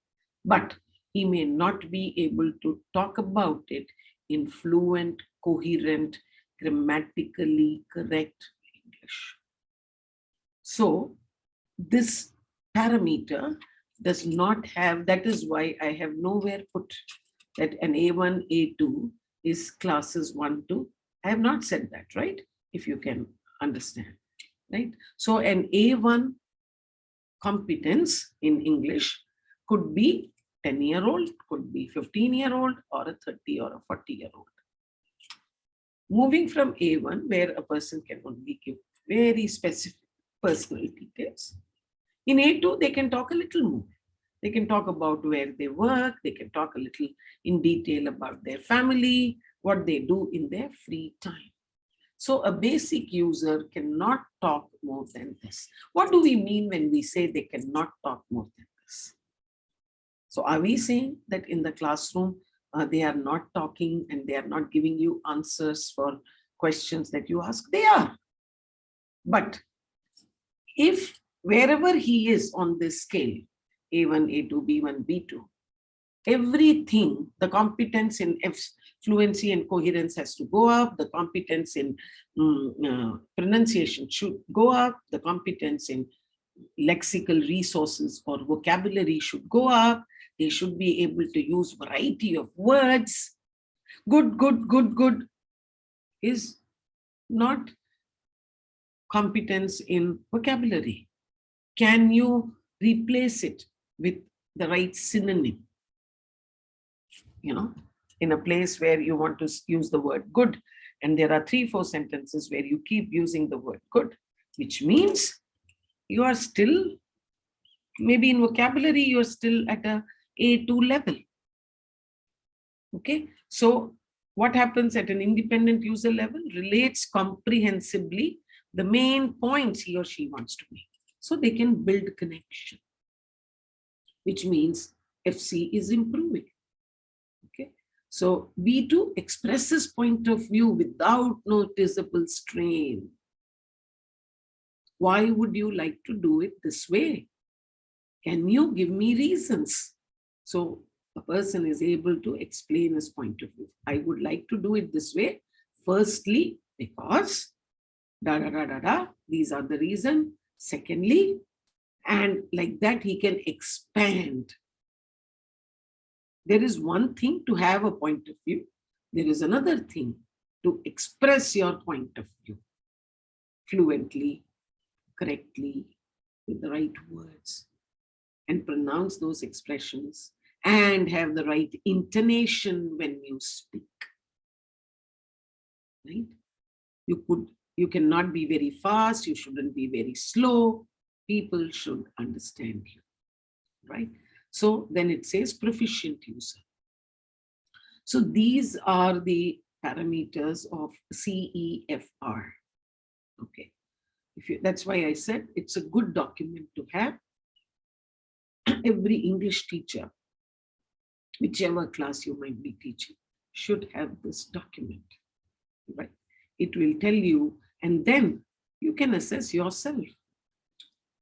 Speaker 5: But he may not be able to talk about it in fluent, coherent, grammatically correct English. So this parameter does not have, that is why I have nowhere put that an A1, A2 is classes 1 to, I have not said that, right? If you can understand, right? So an A1 competence in English could be 10-year-old, could be 15-year-old, or a 30 or a 40-year-old. Moving from A1, where a person can only give very specific personal details, in A2, they can talk a little more. They can talk about where they work, they can talk a little in detail about their family, what they do in their free time. So a basic user cannot talk more than this. What do we mean when we say they cannot talk more than this? So are we saying that in the classroom, they are not talking and they are not giving you answers for questions that you ask? They are. But if wherever he is on this scale, A1, A2, B1, B2, everything, the competence in fluency and coherence has to go up, the competence in pronunciation should go up, the competence in lexical resources or vocabulary should go up, they should be able to use variety of words. Good is not competence in vocabulary. Can you replace it with the right synonym? You know, in a place where you want to use the word good, and there are 3-4 sentences where you keep using the word good, which means you are still, maybe in vocabulary, you're still at a A2 level. Okay, so what happens at an independent user level? Relates comprehensively the main points he or she wants to make. So they can build connection, which means FC is improving. Okay, so B2 expresses point of view without noticeable strain. Why would you like to do it this way? Can you give me reasons? So a person is able to explain his point of view. I would like to do it this way. Firstly, because these are the reason. Secondly, and like that he can expand. There is one thing to have a point of view. There is another thing to express your point of view fluently, correctly, with the right words, and pronounce those expressions and have the right intonation when you speak. Right? You cannot be very fast, you shouldn't be very slow. People should understand you. Right? So then it says proficient user. So these are the parameters of CEFR. Okay. That's why I said it's a good document to have. Every English teacher, whichever class you might be teaching, should have this document. Right? It will tell you, and then you can assess yourself.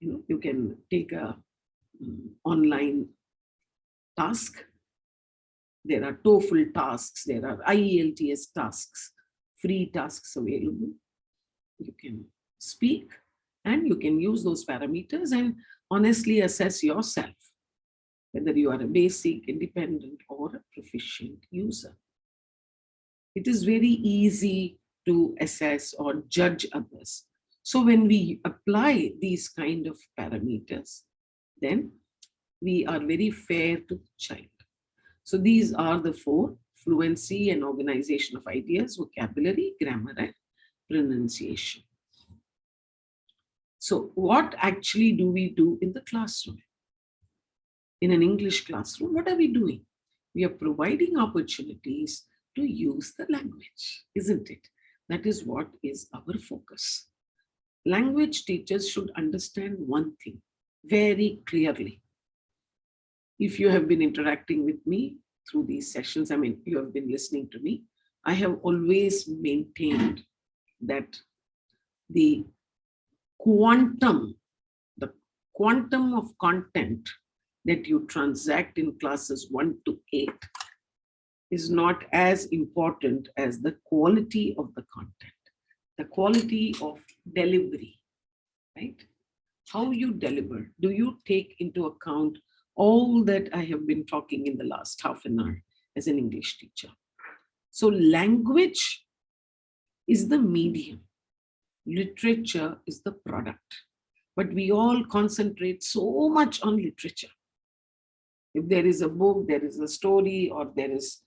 Speaker 5: You know, you can take a online task. There are TOEFL tasks, there are IELTS tasks, free tasks available. You can speak and you can use those parameters and honestly assess yourself, whether you are a basic, independent, or a proficient user. It is very easy to assess or judge others. So when we apply these kind of parameters, then we are very fair to the child. So these are the 4: fluency and organization of ideas, vocabulary, grammar, and pronunciation. So what actually do we do in the classroom? In an English classroom, what are we doing? We are providing opportunities to use the language, isn't it? That is what is our focus. Language teachers should understand one thing very clearly. If you have been interacting with me through these sessions, I mean, you have been listening to me, I have always maintained that the quantum of content that you transact in classes 1 to 8 is not as important as the quality of the content, the quality of delivery, right? How you deliver. Do you take into account all that I have been talking in the last half an hour as an English teacher? So language is the medium. Literature is the product. But we all concentrate so much on literature. If there is a book, there is a story, or there is,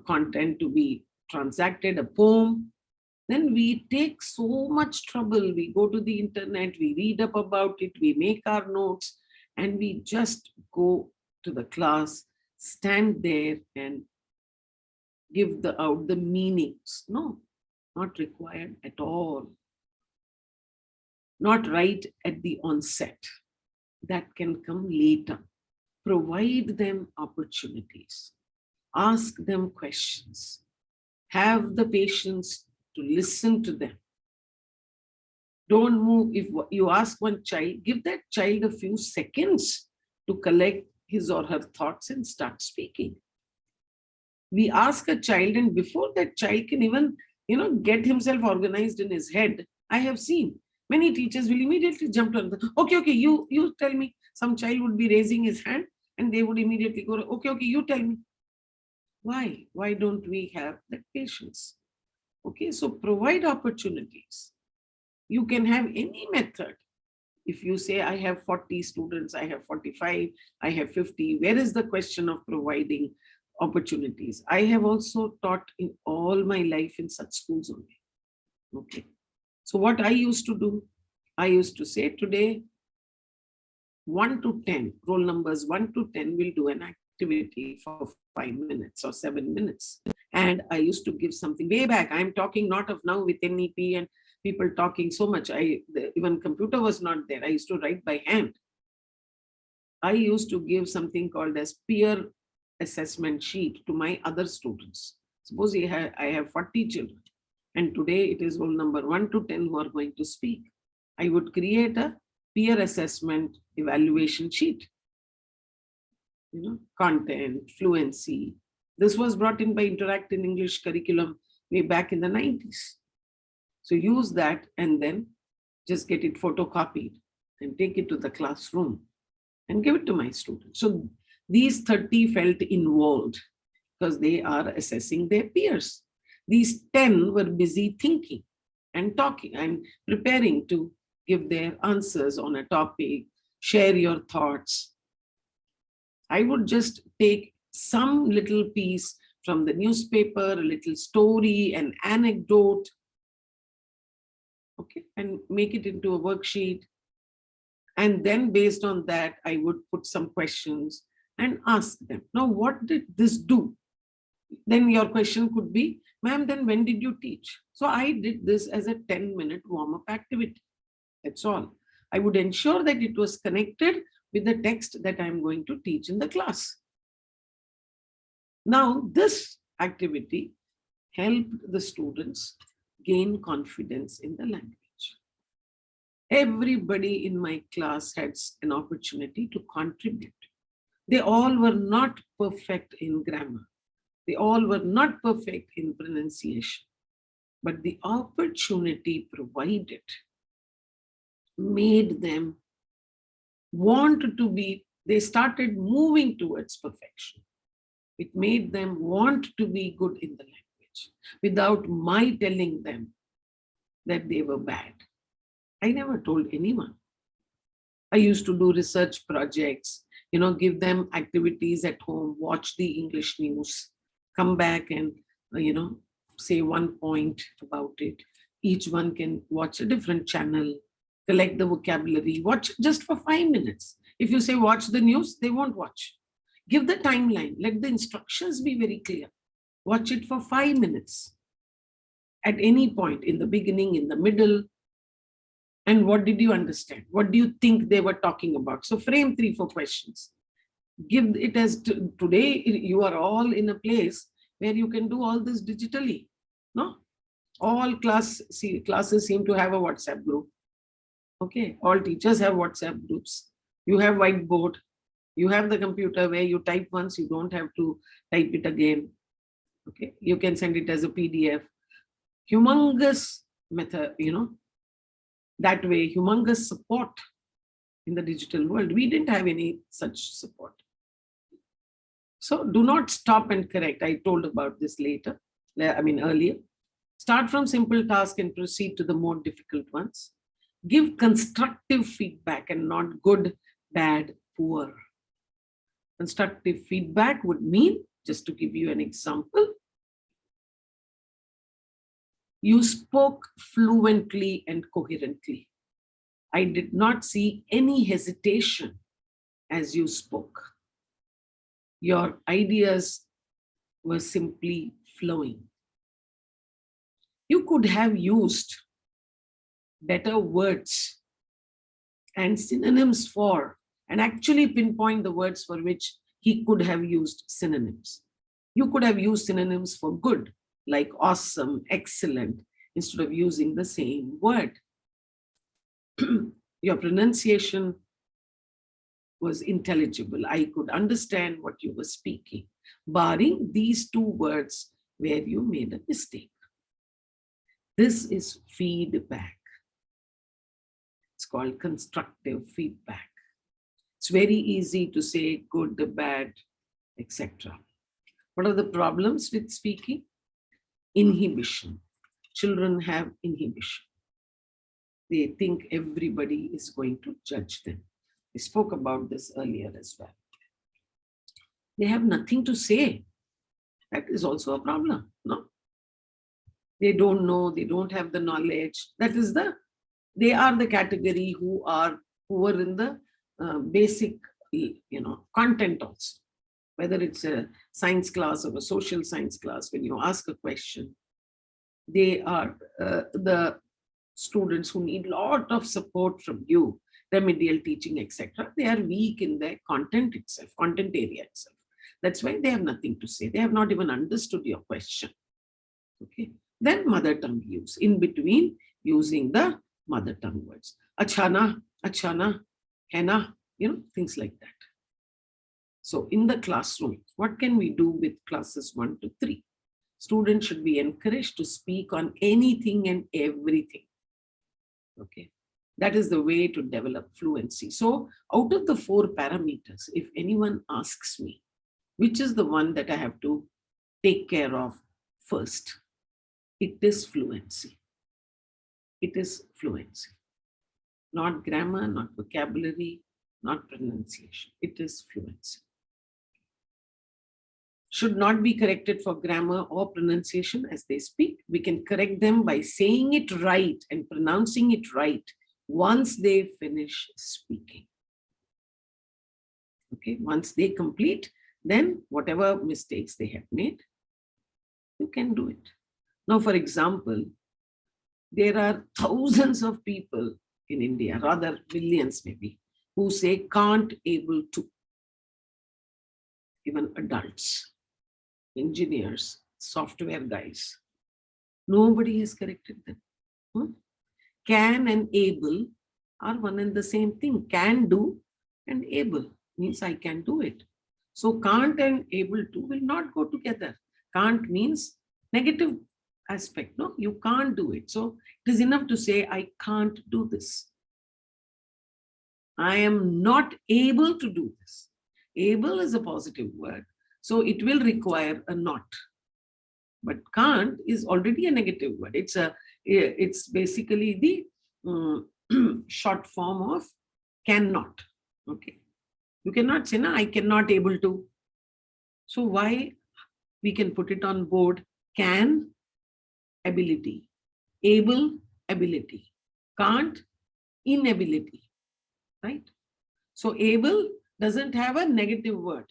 Speaker 5: content to be transacted, a poem, then we take so much trouble. We go to the internet, we read up about it, we make our notes, and we just go to the class, stand there and give out the meanings. No, Not required at all. Not right at the onset. That can come later. Provide them opportunities. Ask them questions. Have the patience to listen to them. Don't move. If you ask one child, give that child a few seconds to collect his or her thoughts and start speaking. We ask a child, and before that child can even, get himself organized in his head, I have seen many teachers will immediately jump to the, okay, you tell me. Some child would be raising his hand and they would immediately go, okay, you tell me. Why? Why don't we have that patience? Okay, so provide opportunities. You can have any method. If you say, I have 40 students, I have 45, I have 50, where is the question of providing opportunities? I have also taught in all my life in such schools only. Okay. So what I used to do, I used to say today, 1 to 10, roll numbers 1 to 10 will do an activity for 5 minutes or 7 minutes. And I used to give something way back. I'm talking not of now with NEP and people talking so much. Even computer was not there. I used to write by hand. I used to give something called as peer assessment sheet to my other students. Suppose I have 40 children and today it is roll number 1 to 10 who are going to speak. I would create a peer assessment evaluation sheet. Content, fluency. This was brought in by Interact in English curriculum way back in the 90s. So use that and then just get it photocopied and take it to the classroom and give it to my students. So these 30 felt involved because they are assessing their peers. These 10 were busy thinking and talking and preparing to give their answers on a topic, share your thoughts. I would just take some little piece from the newspaper, a little story, an anecdote, okay, and make it into a worksheet. And then based on that, I would put some questions and ask them, now, what did this do? Then your question could be, ma'am, then when did you teach? So I did this as a 10-minute warm-up activity. That's all. I would ensure that it was connected with the text that I'm going to teach in the class. Now, this activity helped the students gain confidence in the language. Everybody in my class had an opportunity to contribute. They all were not perfect in grammar. They all were not perfect in pronunciation. But the opportunity provided made them want to be, they started moving towards perfection. It made them want to be good in the language without my telling them that they were bad. I never told anyone. I used to do research projects, give them activities at home, watch the English news, come back and, say one point about it. Each one can watch a different channel, collect the vocabulary, watch just for 5 minutes. If you say watch the news, they won't watch. Give the timeline, let the instructions be very clear. Watch it for 5 minutes at any point, in the beginning, in the middle. And what did you understand? What do you think they were talking about? So frame 3-4 questions. Give it as today you are all in a place where you can do all this digitally. No? All classes seem to have a WhatsApp group. Okay, all teachers have WhatsApp groups. You have whiteboard. You have the computer where you type once, you don't have to type it again. Okay, you can send it as a PDF. Humongous method, that way, humongous support in the digital world. We didn't have any such support. So do not stop and correct. I told about this earlier. Start from simple tasks and proceed to the more difficult ones. Give constructive feedback and not good, bad, poor. Constructive feedback would mean, just to give you an example, you spoke fluently and coherently. I did not see any hesitation as you spoke. Your ideas were simply flowing. You could have used better words and synonyms for, and actually pinpoint the words for which he could have used synonyms. You could have used synonyms for good, like awesome, excellent, instead of using the same word. Your pronunciation was intelligible. I could understand what you were speaking, barring these two words where you made a mistake. This is feedback. It's called constructive feedback. It's very easy to say good, bad, etc. What are the problems with speaking? Inhibition. Children have inhibition. They think everybody is going to judge them. We spoke about this earlier as well. They have nothing to say. That is also a problem, no? They don't know, they don't have the knowledge. They are the category who are in the basic, content also. Whether it's a science class or a social science class, when you ask a question, they are the students who need a lot of support from you, remedial teaching, etc. They are weak in their content itself, content area itself. That's why they have nothing to say. They have not even understood your question. Okay. Then mother tongue use, in between using the mother tongue words. Achana, achana, henna, things like that. So in the classroom, what can we do with classes 1 to 3? Students should be encouraged to speak on anything and everything. Okay. That is the way to develop fluency. So out of the 4 parameters, if anyone asks me, which is the one that I have to take care of first, it is fluency. It is fluency. Not grammar, not vocabulary, not pronunciation. It is fluency. Should not be corrected for grammar or pronunciation as they speak. We can correct them by saying it right and pronouncing it right once they finish speaking. Okay, once they complete, then whatever mistakes they have made, you can do it. Now, for example, there are thousands of people in India, rather millions maybe, who say can't, able to. Even adults, engineers, software guys. Nobody has corrected them. Can and able are one and the same thing. Can do and able means I can do it. So can't and able to will not go together. Can't means negative aspect. No, you can't do it. So it is enough to say I can't do this. I am not able to do this. Able is a positive word. So it will require a not. But can't is already a negative word. It's basically the short form of cannot. Okay. You cannot say, no, I cannot able to. So why we can put it on board? Can, ability. Able, ability. Can't, inability. Right? So able doesn't have a negative word.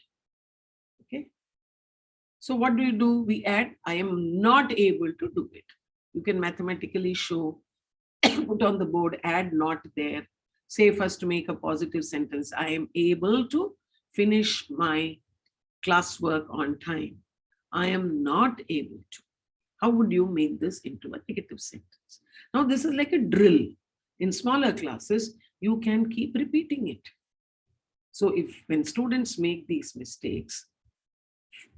Speaker 5: Okay. So what do? We add, I am not able to do it. You can mathematically show, put on the board, add not there. Say first to make a positive sentence. I am able to finish my classwork on time. I am not able to. How would you make this into a negative sentence? Now this is like a drill. In smaller classes, you can keep repeating it. So when students make these mistakes,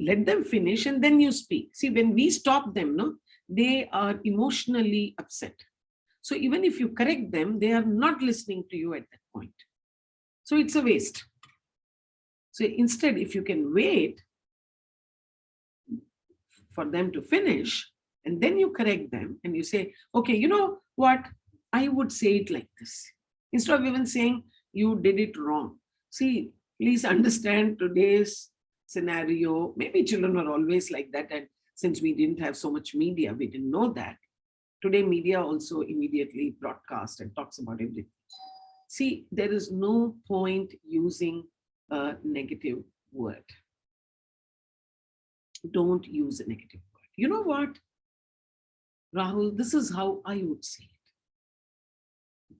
Speaker 5: let them finish and then you speak. See, when we stop them, no, they are emotionally upset. So even if you correct them, they are not listening to you at that point. So it's a waste. So instead, if you can wait for them to finish, and then you correct them and you say, okay, you know what? I would say it like this. Instead of even saying, you did it wrong. See, please understand today's scenario. Maybe children were always like that. And since we didn't have so much media, we didn't know that. Today, media also immediately broadcasts and talks about everything. See, there is no point using a negative word. Don't use a negative word. You know what? Rahul, this is how I would say it.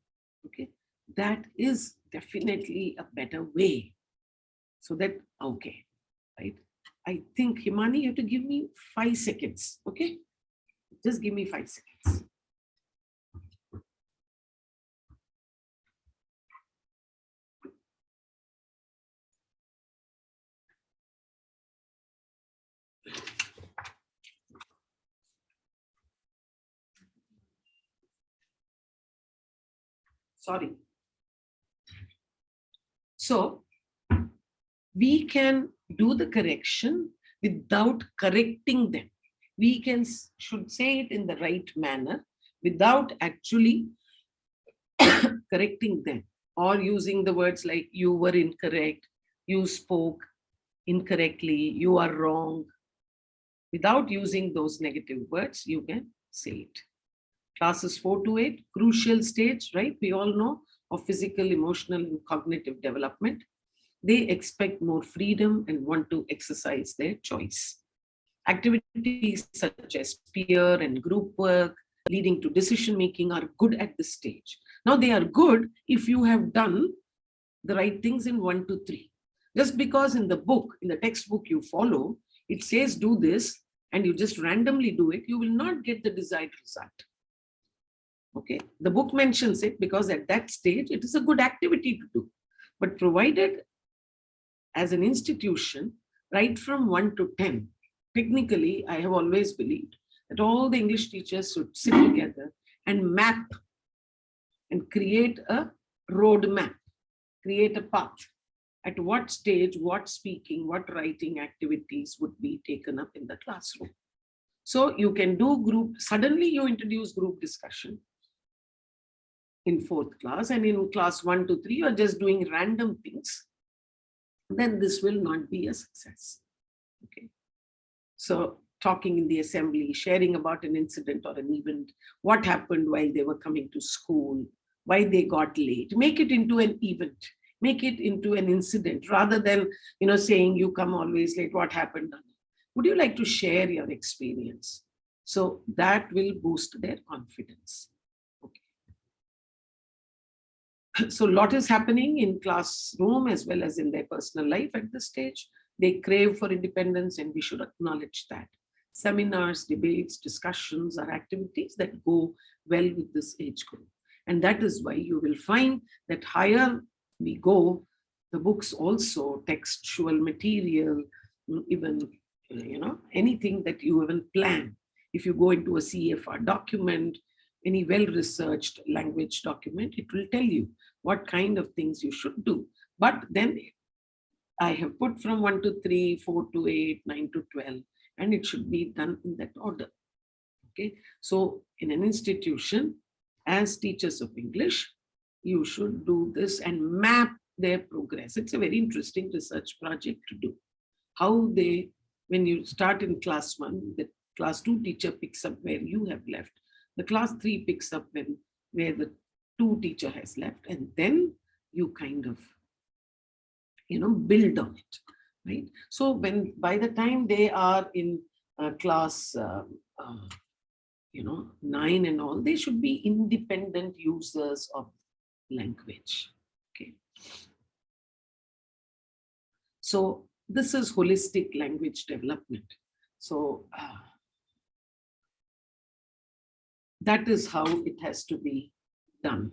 Speaker 5: Okay, that is definitely a better way. So that, okay, right? I think, Himani, you have to give me 5 seconds, okay? Just give me 5 seconds. Sorry. So we can do the correction without correcting them. We should say it in the right manner without actually correcting them, or using the words like you were incorrect, you spoke incorrectly, you are wrong. Without using those negative words, you can say it. Classes 4 to 8, crucial stage, right? We all know of physical, emotional, and cognitive development. They expect more freedom and want to exercise their choice. Activities such as peer and group work leading to decision making are good at this stage. Now, they are good if you have done the right things in 1 to 3. Just because in the book, in the textbook you follow, it says do this and you just randomly do it, you will not get the desired result. Okay, the book mentions it because at that stage it is a good activity to do. But provided as an institution, right from 1 to 10, technically, I have always believed that all the English teachers should sit together and map and create a roadmap, create a path. At what stage, what speaking, what writing activities would be taken up in the classroom. So you can do group, suddenly you introduce group discussion in 4th class, and in class 1 to 3, you're just doing random things, then this will not be a success. Okay. So talking in the assembly, sharing about an incident or an event, what happened while they were coming to school, why they got late, make it into an event, make it into an incident rather than, saying you come always late, what happened? Would you like to share your experience? So that will boost their confidence. So a lot is happening in classroom as well as in their personal life at this stage. They crave for independence and we should acknowledge that. Seminars, debates, discussions are activities that go well with this age group. And that is why you will find that higher we go, the books also, textual material, even, anything that you even plan. If you go into a CFR document, any well-researched language document, it will tell you what kind of things you should do. But then I have put from 1 to 3, 4 to 8, 9 to 12, and it should be done in that order. Okay. So in an institution, as teachers of English, you should do this and map their progress. It's a very interesting research project to do. How they, when you start in class 1, the class 2 teacher picks up where you have left. The class 3 picks up where the 2 teacher has left, and then you kind of, build on it, right? So by the time they are in class, 9 and all, they should be independent users of language. Okay. So this is holistic language development. So that is how it has to be done.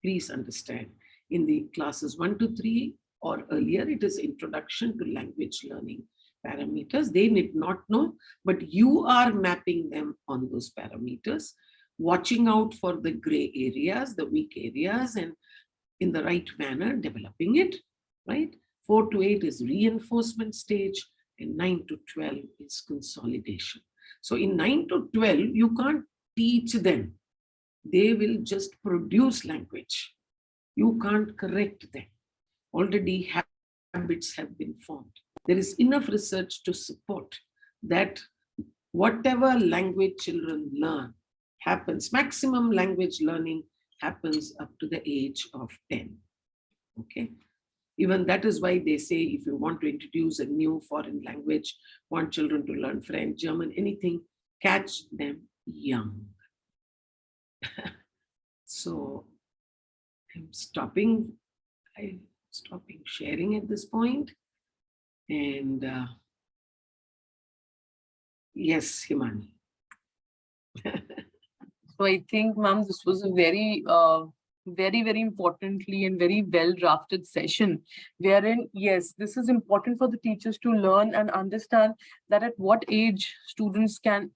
Speaker 5: Please understand, in the classes 1 to 3 or earlier, it is introduction to language learning parameters. They need not know, but you are mapping them on those parameters, watching out for the gray areas, the weak areas, and in the right manner, developing it, right? 4 to 8 is reinforcement stage, and 9 to 12 is consolidation. So in 9 to 12, you can't teach them. They will just produce language. You can't correct them. Already habits have been formed. There is enough research to support that whatever language children learn happens, maximum language learning happens up to the age of 10. Okay. Even that is why they say if you want to introduce a new foreign language, want children to learn French, German, anything, catch them young. So I'm stopping sharing at this point. And yes, Himani.
Speaker 4: So I think, ma'am, this was a very, very importantly and very well drafted session, wherein, yes, this is important for the teachers to learn and understand that at what age students can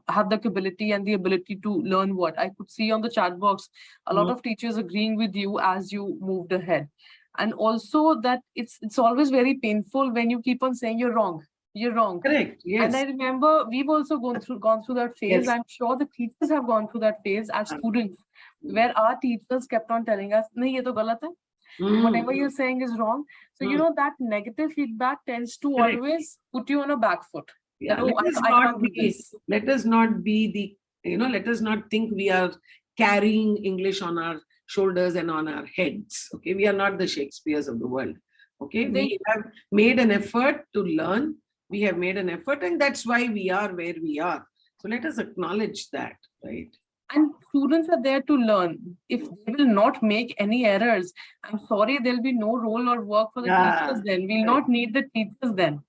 Speaker 4: have the ability and the ability to learn what. I could see on the chat box, a lot of teachers agreeing with you as you moved ahead. And also that it's always very painful when you keep on saying you're wrong. You're wrong.
Speaker 5: Correct. Yes.
Speaker 4: And I remember we've also gone through that phase.
Speaker 5: Yes.
Speaker 4: I'm sure the teachers have gone through that phase as students, where our teachers kept on telling us, "Nahi, ye to galat hai. Whatever you're saying is wrong." So you know that negative feedback tends to
Speaker 5: Correct.
Speaker 4: always put you on a back foot.
Speaker 5: Yeah.
Speaker 4: That, oh,
Speaker 5: Let us
Speaker 4: I
Speaker 5: not
Speaker 4: can't do
Speaker 5: be.
Speaker 4: this.
Speaker 5: Let us not be the. Let us not think we are carrying English on our shoulders and on our heads. Okay, we are not the Shakespeares of the world. Okay, we have made an effort to learn. We have made an effort, and that's why we are where we are. So let us acknowledge that, right?
Speaker 4: And students are there to learn. If they will not make any errors, I'm sorry, there'll be no role or work for the teachers then. We'll not need the teachers then.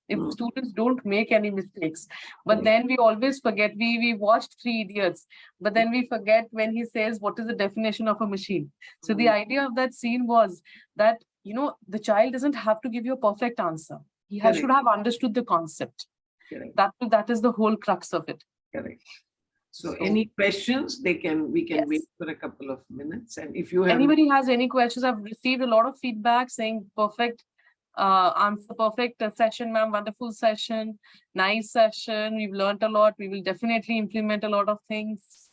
Speaker 4: If students don't make any mistakes. But then we always forget, we watched 3 Idiots, but then we forget when he says, what is the definition of a machine? So the idea of that scene was that, the child doesn't have to give you a perfect answer. He should have understood the concept. That is the whole crux of it.
Speaker 5: Correct. So any questions, we can wait for a couple of minutes. And if you have
Speaker 4: anybody has any questions, I've received a lot of feedback saying perfect answer, perfect session, ma'am, wonderful session, nice session. We've learned a lot. We will definitely implement a lot of things.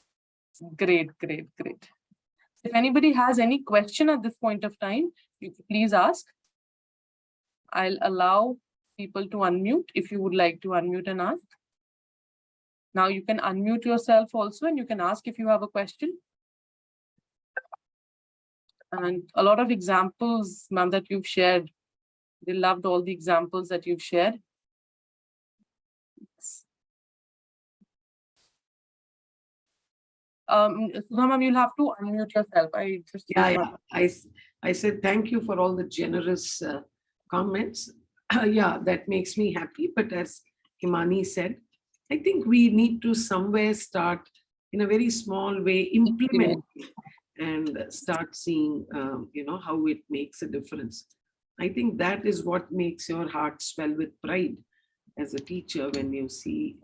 Speaker 4: Great. If anybody has any question at this point of time, you can please ask. I'll allow people to unmute if you would like to unmute and ask. Now you can unmute yourself also and you can ask if you have a question. And a lot of examples, ma'am, that you've shared. They loved all the examples that you've shared. Sudha, ma'am, you'll have to unmute yourself.
Speaker 5: I said thank you for all the generous comments. That makes me happy. But as Himani said, I think we need to somewhere start in a very small way, implement and start seeing, how it makes a difference. I think that is what makes your heart swell with pride as a teacher when you see.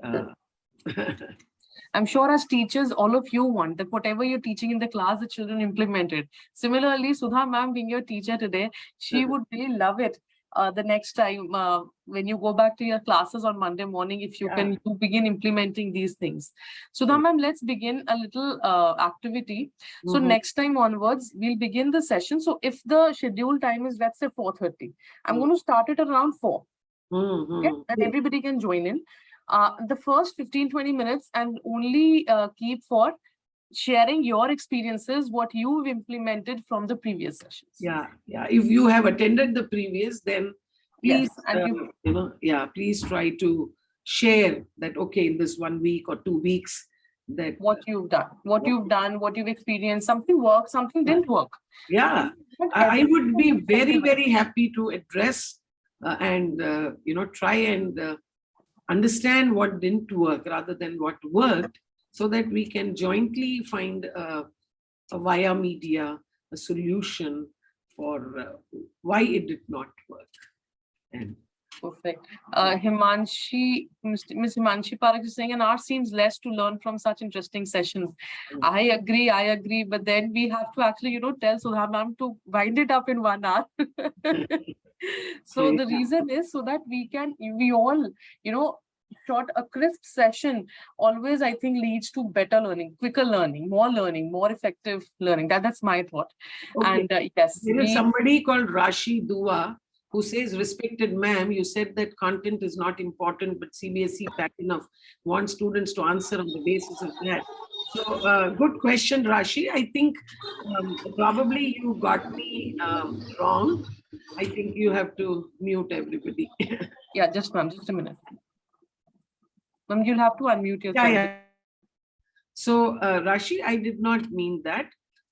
Speaker 4: I'm sure as teachers, all of you want that whatever you're teaching in the class, the children implement it. Similarly, Sudha ma'am being your teacher today, she would really love it. The next time when you go back to your classes on Monday morning, if you can begin implementing these things. Sudha ma'am, let's begin a little activity. So next time onwards, we'll begin the session. So if the scheduled time is, let's say 4:30, I'm going to start it around 4. Okay? And everybody can join in. The first 15-20 minutes and only keep for sharing your experiences, what you've implemented from the previous sessions.
Speaker 5: If you have attended the previous, then please,
Speaker 4: and
Speaker 5: please try to share that, okay, in this 1 week or 2 weeks, that
Speaker 4: what you've done, what you've experienced, something worked, something didn't work.
Speaker 5: I would be very, very happy to address and try and understand what didn't work rather than what worked, so that we can jointly find a via media a solution for why it did not work. And
Speaker 4: perfect. Miss Himanshi Parak is saying, an hour seems less to learn from such interesting sessions. I agree. But then we have to actually, tell Sudha ma'am to wind it up in 1 hour. So the reason is so that we all, short, a crisp session always, I think, leads to better learning, quicker learning, more effective learning. That's my thought.
Speaker 5: Okay.
Speaker 4: And yes,
Speaker 5: there is somebody called Rashi Dua who says, respected ma'am, you said that content is not important, but CBSE pattern wants students to answer on the basis of that. So good question, Rashi. I think probably you got me wrong. I think you have to mute everybody.
Speaker 4: Just a minute. Ma'am, you'll have to unmute yourself.
Speaker 5: So Rashi, I did not mean that.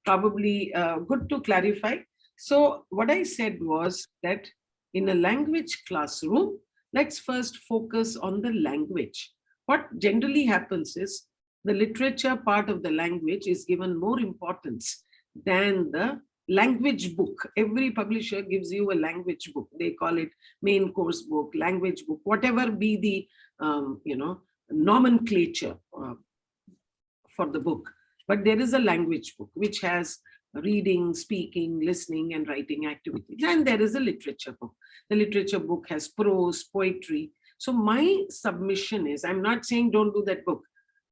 Speaker 5: Probably good to clarify. So what I said was that in a language classroom, let's first focus on the language. What generally happens is the literature part of the language is given more importance than the language book. Every publisher gives you a language book. They call it main course book, language book, whatever be the nomenclature for the book. But there is a language book which has reading, speaking, listening, and writing activities. And there is a literature book. The literature book has prose, poetry. So my submission is, I'm not saying don't do that book.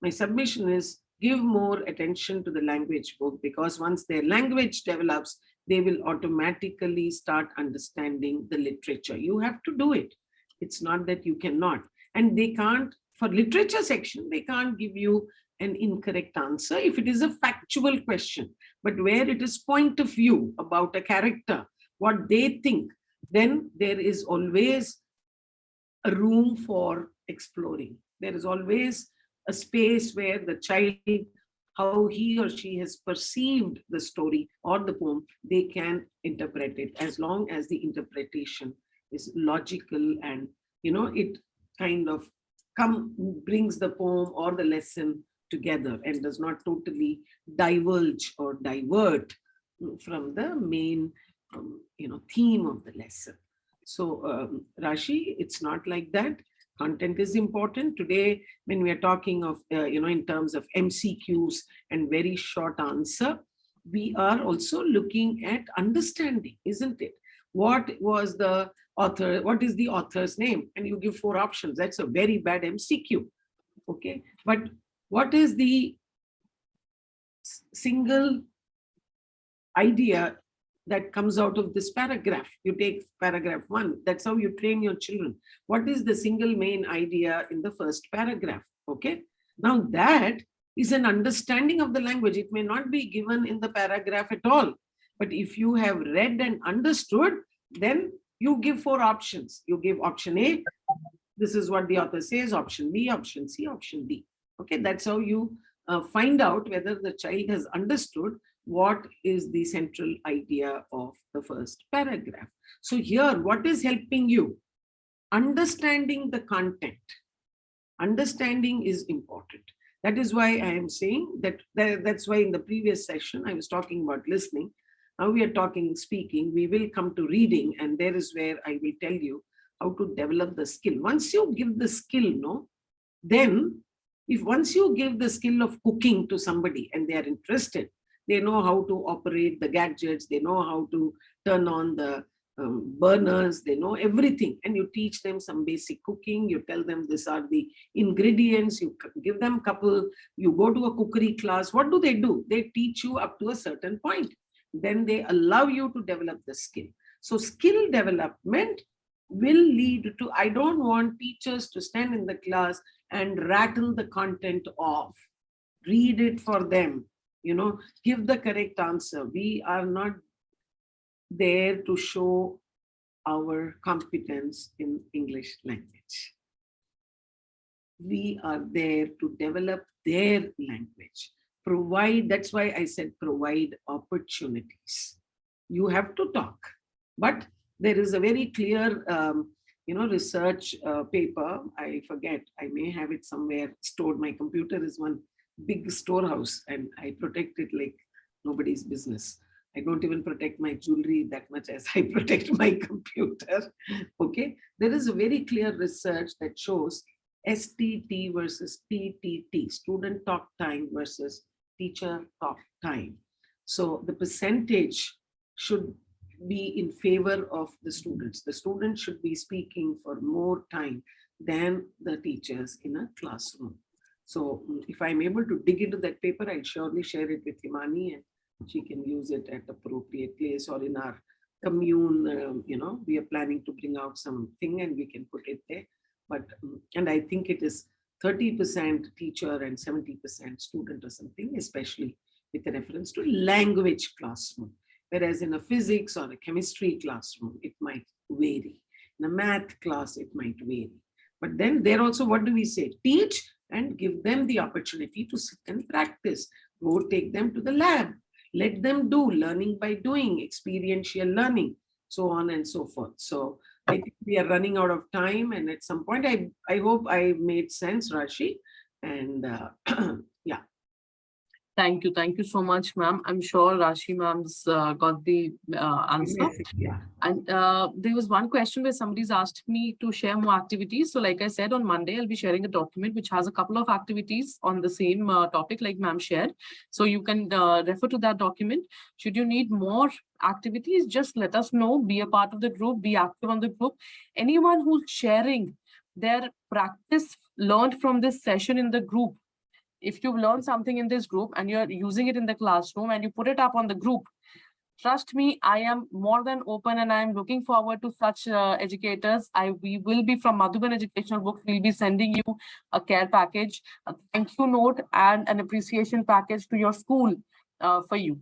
Speaker 5: My submission is give more attention to the language book, because once their language develops, they will automatically start understanding the literature. You have to do it. It's not that you cannot. And they can't, for literature section, they can't give you an incorrect answer if it is a factual question. But where it is point of view about a character, what they think, then there is always a room for exploring. There is always a space where the child, how he or she has perceived the story or the poem, they can interpret it, as long as the interpretation is logical and it kind of brings the poem or the lesson together and does not totally diverge or divert from the main theme of the lesson. So Rashi, it's not like that. Content is important. Today, when we are talking of, in terms of MCQs and very short answer, we are also looking at understanding, isn't it? What was the author? What is the author's name? And you give 4 options. That's a very bad MCQ. Okay. But what is the single idea that comes out of this paragraph? You take paragraph 1. That's how you train your children. What is the single main idea in the first paragraph? Okay. Now that is an understanding of the language. It may not be given in the paragraph at all. But if you have read and understood, then you give 4 options. You give option A. This is what the author says. Option B, option C, option D. Okay. That's how you find out whether the child has understood what is the central idea of the first paragraph. So here, what is helping you? Understanding the content. Understanding is important. That is why I am saying that's why in the previous session, I was talking about listening. Now we are talking speaking. We will come to reading, and there is where I will tell you how to develop the skill. Once you give the skill, then once you give the skill of cooking to somebody and they are interested, they know how to operate the gadgets, they know how to turn on the burners, they know everything. And you teach them some basic cooking, you tell them these are the ingredients, you give them couple, you go to a cookery class. What do? They teach you up to a certain point. Then they allow you to develop the skill. So skill development will lead to, I don't want teachers to stand in the class and rattle the content off. Read it for them. Give the correct answer. We are not there to show our competence in English language. We are there to develop their language. Provide, that's why I said provide opportunities. You have to talk, but there is a very clear, research paper. I forget, I may have it somewhere stored. My computer is one big storehouse and I protect it like nobody's business. I don't even protect my jewelry that much as I protect my computer. Okay. There is a very clear research that shows STT versus TTT, student talk time versus teacher talk time. So the percentage should be in favor of the students. The students should be speaking for more time than the teachers in a classroom. So if I'm able to dig into that paper, I'll surely share it with Himani and she can use it at appropriate place, or in our commune, we are planning to bring out something and we can put it there. But, and I think it is 30% teacher and 70% student or something, especially with a reference to language classroom. Whereas in a physics or a chemistry classroom, it might vary. In a math class, it might vary. But then there also, what do we say? Teach and give them the opportunity to sit and practice. Go take them to the lab. Let them do learning by doing, experiential learning, so on and so forth. So I think we are running out of time, and at some point, I hope I made sense, Rashi. And yeah.
Speaker 4: Thank you. Thank you so much, ma'am. I'm sure Rashi ma'am's got the answer.
Speaker 5: Yeah.
Speaker 4: And there was one question where somebody's asked me to share more activities. So like I said, on Monday, I'll be sharing a document which has a couple of activities on the same topic like ma'am shared. So you can refer to that document. Should you need more activities, just let us know, be a part of the group, be active on the group. Anyone who's sharing their practice learned from this session in the group, if you've learned something in this group and you're using it in the classroom and you put it up on the group, trust me, I am more than open and I'm looking forward to such educators. We will be from Madhuban Educational Books. We'll be sending you a care package, a thank you note and an appreciation package to your school for you.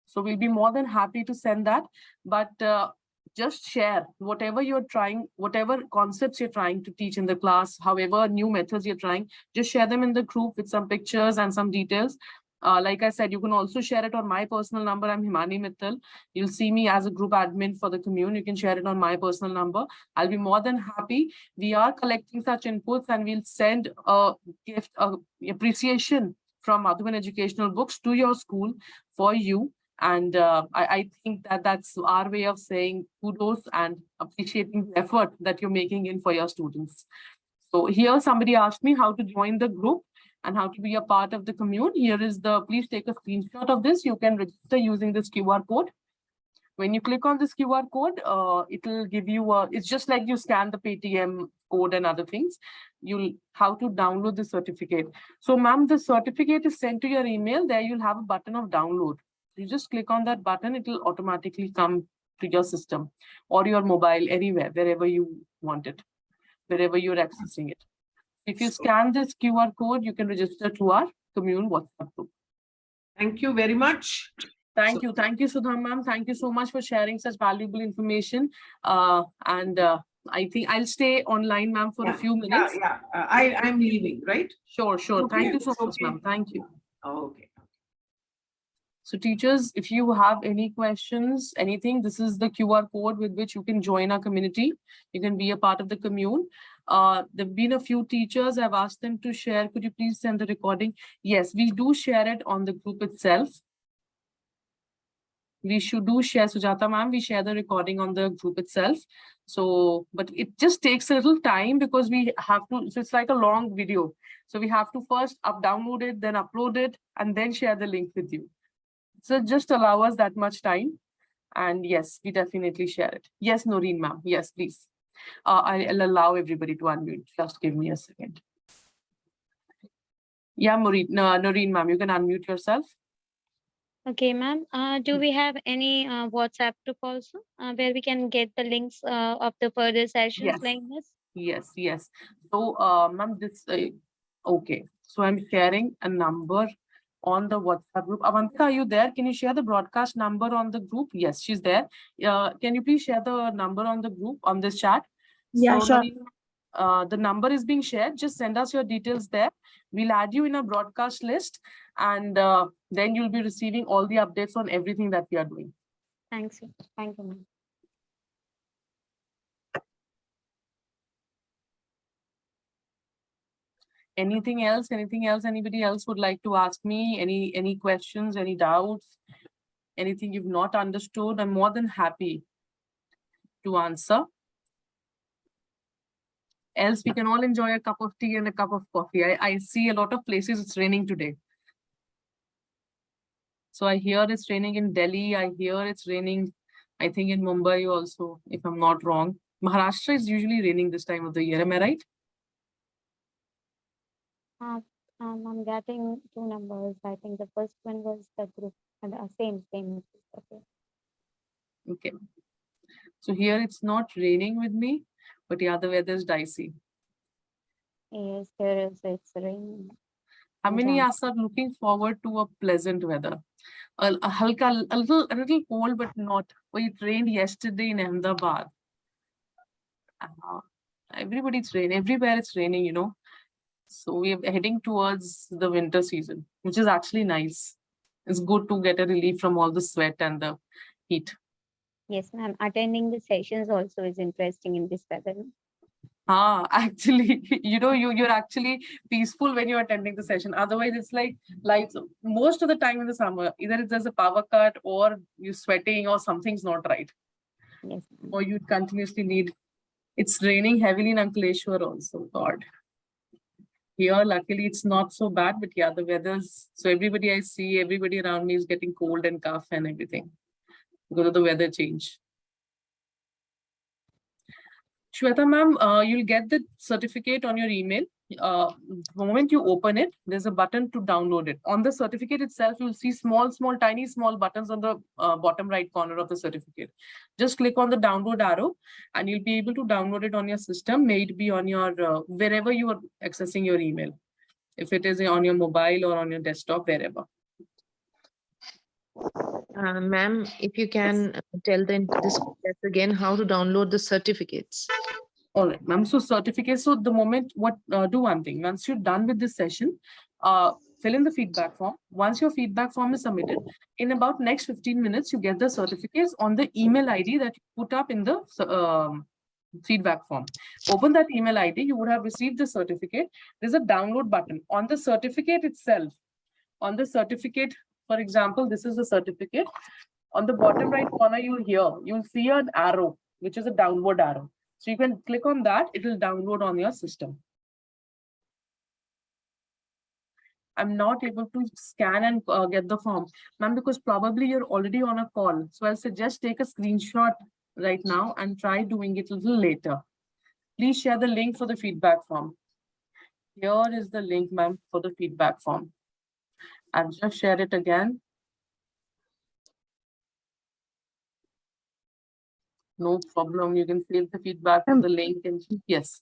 Speaker 4: So we'll be more than happy to send that. But just share whatever you're trying, whatever concepts you're trying to teach in the class, however new methods you're trying, just share them in the group with some pictures and some details. Like I said, you can also share it on my personal number. I'm Himani Mittal. You'll see me as a group admin for the Commune. You can share it on my personal number. I'll be more than happy. We are collecting such inputs and we'll send a gift, appreciation from Madhuban Educational Books to your school for you. And I think that that's our way of saying kudos and appreciating the effort that you're making in for your students. So here somebody asked me how to join the group and how to be a part of the Commune. Here is the, please take a screenshot of this. You can register using this QR code. When you click on this QR code, it will give you it's just like you scan the Paytm code and other things. You'll how to download the certificate. So ma'am, the certificate is sent to your email. There you'll have a button of download. You just click on that button, it will automatically come to your system or your mobile, anywhere, wherever you want it, wherever you're accessing it. If you scan this QR code, you can register to our Commune WhatsApp group.
Speaker 5: Thank you very much.
Speaker 4: Thank you. Thank you, Sudham ma'am. Thank you so much for sharing such valuable information. I think I'll stay online, ma'am, for a few minutes.
Speaker 5: I'm leaving, right?
Speaker 4: Sure.
Speaker 5: Okay,
Speaker 4: Thank you so much, ma'am. Thank you.
Speaker 5: Okay.
Speaker 4: So teachers, if you have any questions, anything, this is the QR code with which you can join our community. You can be a part of the Commune. There've been a few teachers, I've asked them to share. Could you please send the recording? Yes, we do share it on the group itself. We do share, Sujata ma'am, we share the recording on the group itself. So, but it just takes a little time because we have to, so it's like a long video. So we have to first download it, then upload it, and then share the link with you. So just allow us that much time. And yes, we definitely share it. Yes, Noreen ma'am. Yes, please. I'll allow everybody to unmute. Just give me a second. Yeah, Noreen ma'am, you can unmute yourself.
Speaker 7: Okay, ma'am. Do we have any WhatsApp group also where we can get the links of the further sessions like this?
Speaker 4: Yes. So, ma'am, this, okay. So I'm sharing a number on the WhatsApp group. Avantika, are you there? Can you share the broadcast number on the group? Yes, she's there. Can you please share the number on the group, on this chat?
Speaker 8: Yeah,
Speaker 4: so,
Speaker 8: sure.
Speaker 4: Noreen, the number is being shared. Just send us your details there. We'll add you in a broadcast list and then you'll be receiving all the updates on everything that we are doing.
Speaker 7: Thanks. Thank you, ma'am.
Speaker 4: Anything else? Anybody else would like to ask me? Any questions, any doubts, anything you've not understood? I'm more than happy to answer. Else we can all enjoy a cup of tea and a cup of coffee. I see a lot of places it's raining today. So I hear it's raining in Delhi. I hear it's raining, I think in Mumbai also, if I'm not wrong. Maharashtra is usually raining this time of the year. Am I right?
Speaker 7: I'm getting two numbers. I think the first one was the group and same.
Speaker 4: Okay. So here it's not raining with me, but yeah, the weather is dicey.
Speaker 7: Yes, there is. It's raining.
Speaker 4: How many of us are looking forward to a pleasant weather? A little cold, but not. Well, it rained yesterday in Ahmedabad. Everybody's raining. Everywhere it's raining, you know. So we are heading towards the winter season, which is actually nice. It's good to get a relief from all the sweat and the heat.
Speaker 7: Yes, ma'am. Attending the sessions also is interesting in this weather.
Speaker 4: Actually, you're actually peaceful when you're attending the session. Otherwise, it's like most of the time in the summer, either there's a power cut or you're sweating or something's not right.
Speaker 7: Yes.
Speaker 4: Or you continuously need. It's raining heavily in Ankleshwar also. God. Here, luckily, it's not so bad, but yeah, the weather's so everybody I see, everybody around me is getting cold and cough and everything because of the weather change. Shweta ma'am, you'll get the certificate on your email. The moment you open it, there's a button to download it. On the certificate itself, you'll see tiny, small buttons on the bottom right corner of the certificate. Just click on the download arrow and you'll be able to download it on your system, may it be on your, wherever you are accessing your email. If it is on your mobile or on your desktop, wherever.
Speaker 8: Ma'am, if you can tell this again, how to download the certificates.
Speaker 4: All right, ma'am. So certificates. So the moment do one thing. Once you're done with this session, fill in the feedback form. Once your feedback form is submitted, in about next 15 minutes, you get the certificates on the email ID that you put up in the feedback form. Open that email ID. You would have received the certificate. There's a download button on the certificate itself. On the certificate, for example, this is the certificate. On the bottom right corner, you'll see an arrow, which is a downward arrow. So you can click on that, it will download on your system. I'm not able to scan and get the form, ma'am, because probably you're already on a call. So I'll suggest take a screenshot right now and try doing it a little later. Please share the link for the feedback form. Here is the link, ma'am, for the feedback form. I'll just share it again. No problem. You can save the feedback to the link and yes.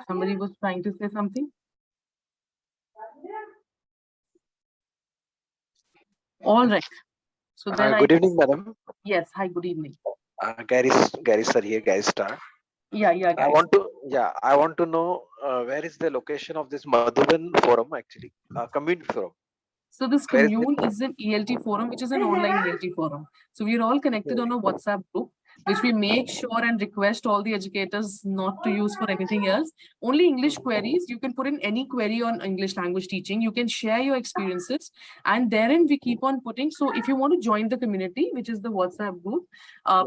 Speaker 4: Somebody was trying to say something. All right. So then
Speaker 9: good evening, madam.
Speaker 4: Yes. Hi. Good evening.
Speaker 9: Gary sir here, Gary Star.
Speaker 4: Yeah. Guys.
Speaker 9: I want to know where is the location of this Madhuban forum actually, Commune forum.
Speaker 4: So this Commune is an ELT forum, which is an online ELT forum. So we're all connected on a WhatsApp group, which we make sure and request all the educators not to use for anything else. Only English queries. You can put in any query on English language teaching. You can share your experiences, and therein we keep on putting. So if you want to join the community, which is the WhatsApp group,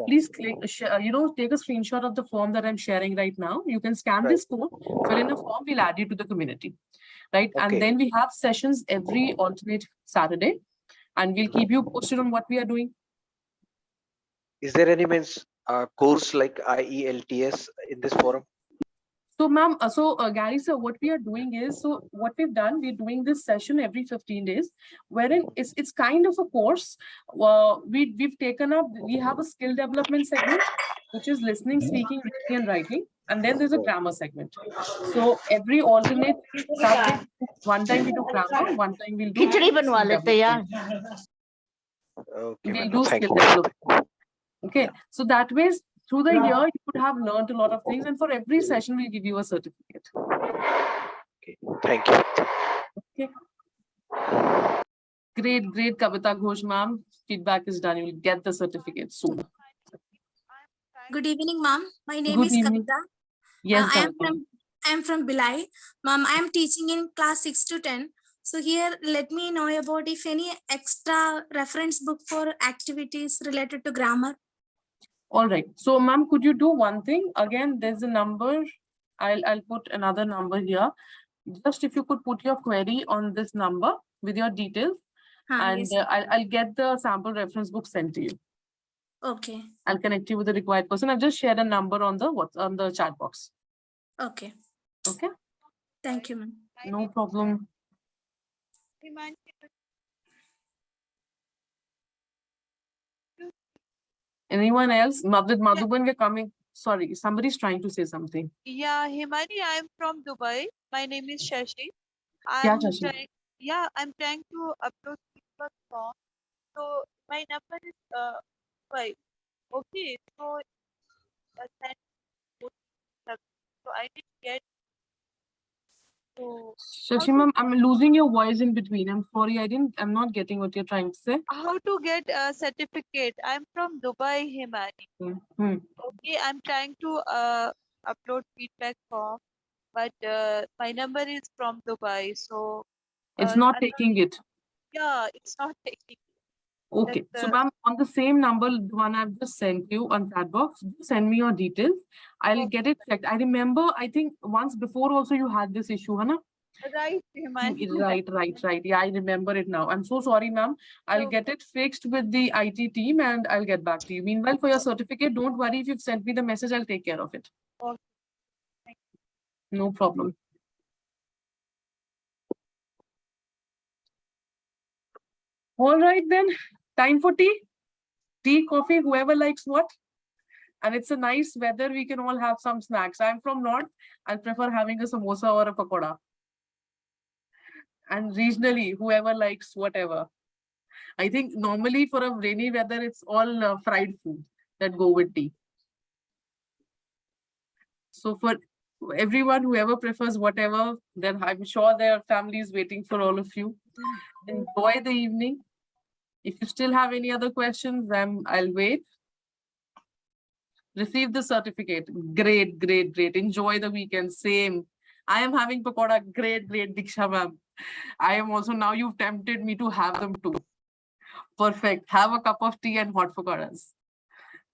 Speaker 4: please click. Take a screenshot of the form that I'm sharing right now. You can scan this form, fill in a form. We'll add you to the community. Right. Okay. And then we have sessions every alternate Saturday, and we'll keep you posted on what we are doing.
Speaker 9: Is there any course like IELTS in this forum?
Speaker 4: So, ma'am, Gary, sir, what we are doing is, so what we've done, we're doing this session every 15 days, wherein it's kind of a course. We've taken up, we have a skill development segment, which is listening, speaking, reading, and writing. And then there's a grammar segment. So every alternate subject, one time we do grammar, one time we'll do skill development.
Speaker 9: Okay,
Speaker 4: we'll do skill development. Okay, so that way, through the year, you would have learned a lot of things, and for every session, we'll give you a certificate.
Speaker 9: Okay, thank you.
Speaker 4: Okay. Great, Kavita Ghosh, ma'am. Feedback is done. You'll get the certificate soon.
Speaker 10: Good evening, ma'am. My name is Kavita.
Speaker 4: Yes,
Speaker 10: I am from Bilai. Ma'am, I am teaching in class 6 to 10. So here, let me know about if any extra reference book for activities related to grammar.
Speaker 4: All right. So, ma'am, could you do one thing? Again, there's a number. I'll put another number here. Just if you could put your query on this number with your details, and yes. I'll get the sample reference book sent to you.
Speaker 10: Okay.
Speaker 4: I'll connect you with the required person. I've just shared a number on the chat box.
Speaker 10: Okay.
Speaker 4: Okay.
Speaker 10: Thank you, ma'am.
Speaker 4: No problem. Anyone else? With Madhuban, we're coming. Sorry, somebody's trying to say something.
Speaker 11: Yeah, Himani, I'm from Dubai. My name is Shashi.
Speaker 4: I'm
Speaker 11: trying to upload the form. So my number is 5. Okay, so I didn't get So
Speaker 4: Shashi ma'am, I'm losing your voice in between. I'm sorry, I'm not getting what you're trying to say.
Speaker 11: how to get a certificate? I'm from Dubai, Himani.
Speaker 4: Hmm.
Speaker 11: Okay, I'm trying to upload feedback form, but my number is from Dubai, so
Speaker 4: It's not
Speaker 11: I'm
Speaker 4: taking it.
Speaker 11: yeah, it's not taking.
Speaker 4: Okay.
Speaker 11: That's,
Speaker 4: So ma'am, on the same number, the one I've just sent you on chat box, just send me your details. I'll get it checked. I remember, I think once before also you had this issue, Hana?
Speaker 11: right, Himani.
Speaker 4: Right. Yeah, I remember it now. I'm so sorry, ma'am. I'll
Speaker 11: So,
Speaker 4: get it fixed with the IT team and I'll get back to you. Meanwhile, for your certificate, don't worry. If you've sent me the message, I'll take care of it.
Speaker 11: okay.
Speaker 4: No problem. All right then. Time for tea. Tea, coffee, whoever likes what. And it's a nice weather. We can all have some snacks. I'm from North. I prefer having a samosa or a pakoda. And regionally, whoever likes whatever. I think normally for a rainy weather, it's all fried food that go with tea. So for everyone, whoever prefers whatever, then I'm sure their family is waiting for all of you. Enjoy the evening. If you still have any other questions, I'll wait. Receive the certificate. Great. Enjoy the weekend. Same. I am having pakoda. Great, Diksha ma'am. I am also, now you've tempted me to have them too. Perfect. Have a cup of tea and hot pakoras.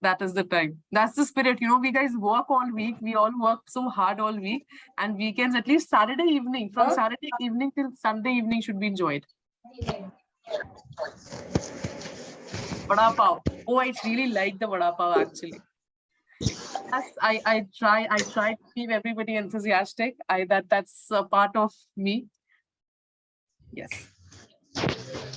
Speaker 4: That is the time. That's the spirit. You know, we guys work all week. We all work so hard all week. And weekends, at least Saturday evening, from Saturday evening till Sunday evening should be enjoyed. Vada pav. Oh, I really like the vada pav actually. Yes, I try to keep everybody enthusiastic. That's a part of me. Yes.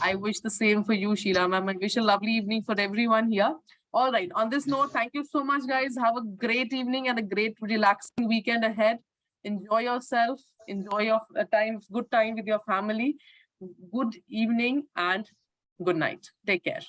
Speaker 4: I wish the same for you, Sheila ma'am. I wish a lovely evening for everyone here. All right. On this note, thank you so much, guys. Have a great evening and a great relaxing weekend ahead. Enjoy yourself. Enjoy your good time with your family. Good evening and good night. Take care.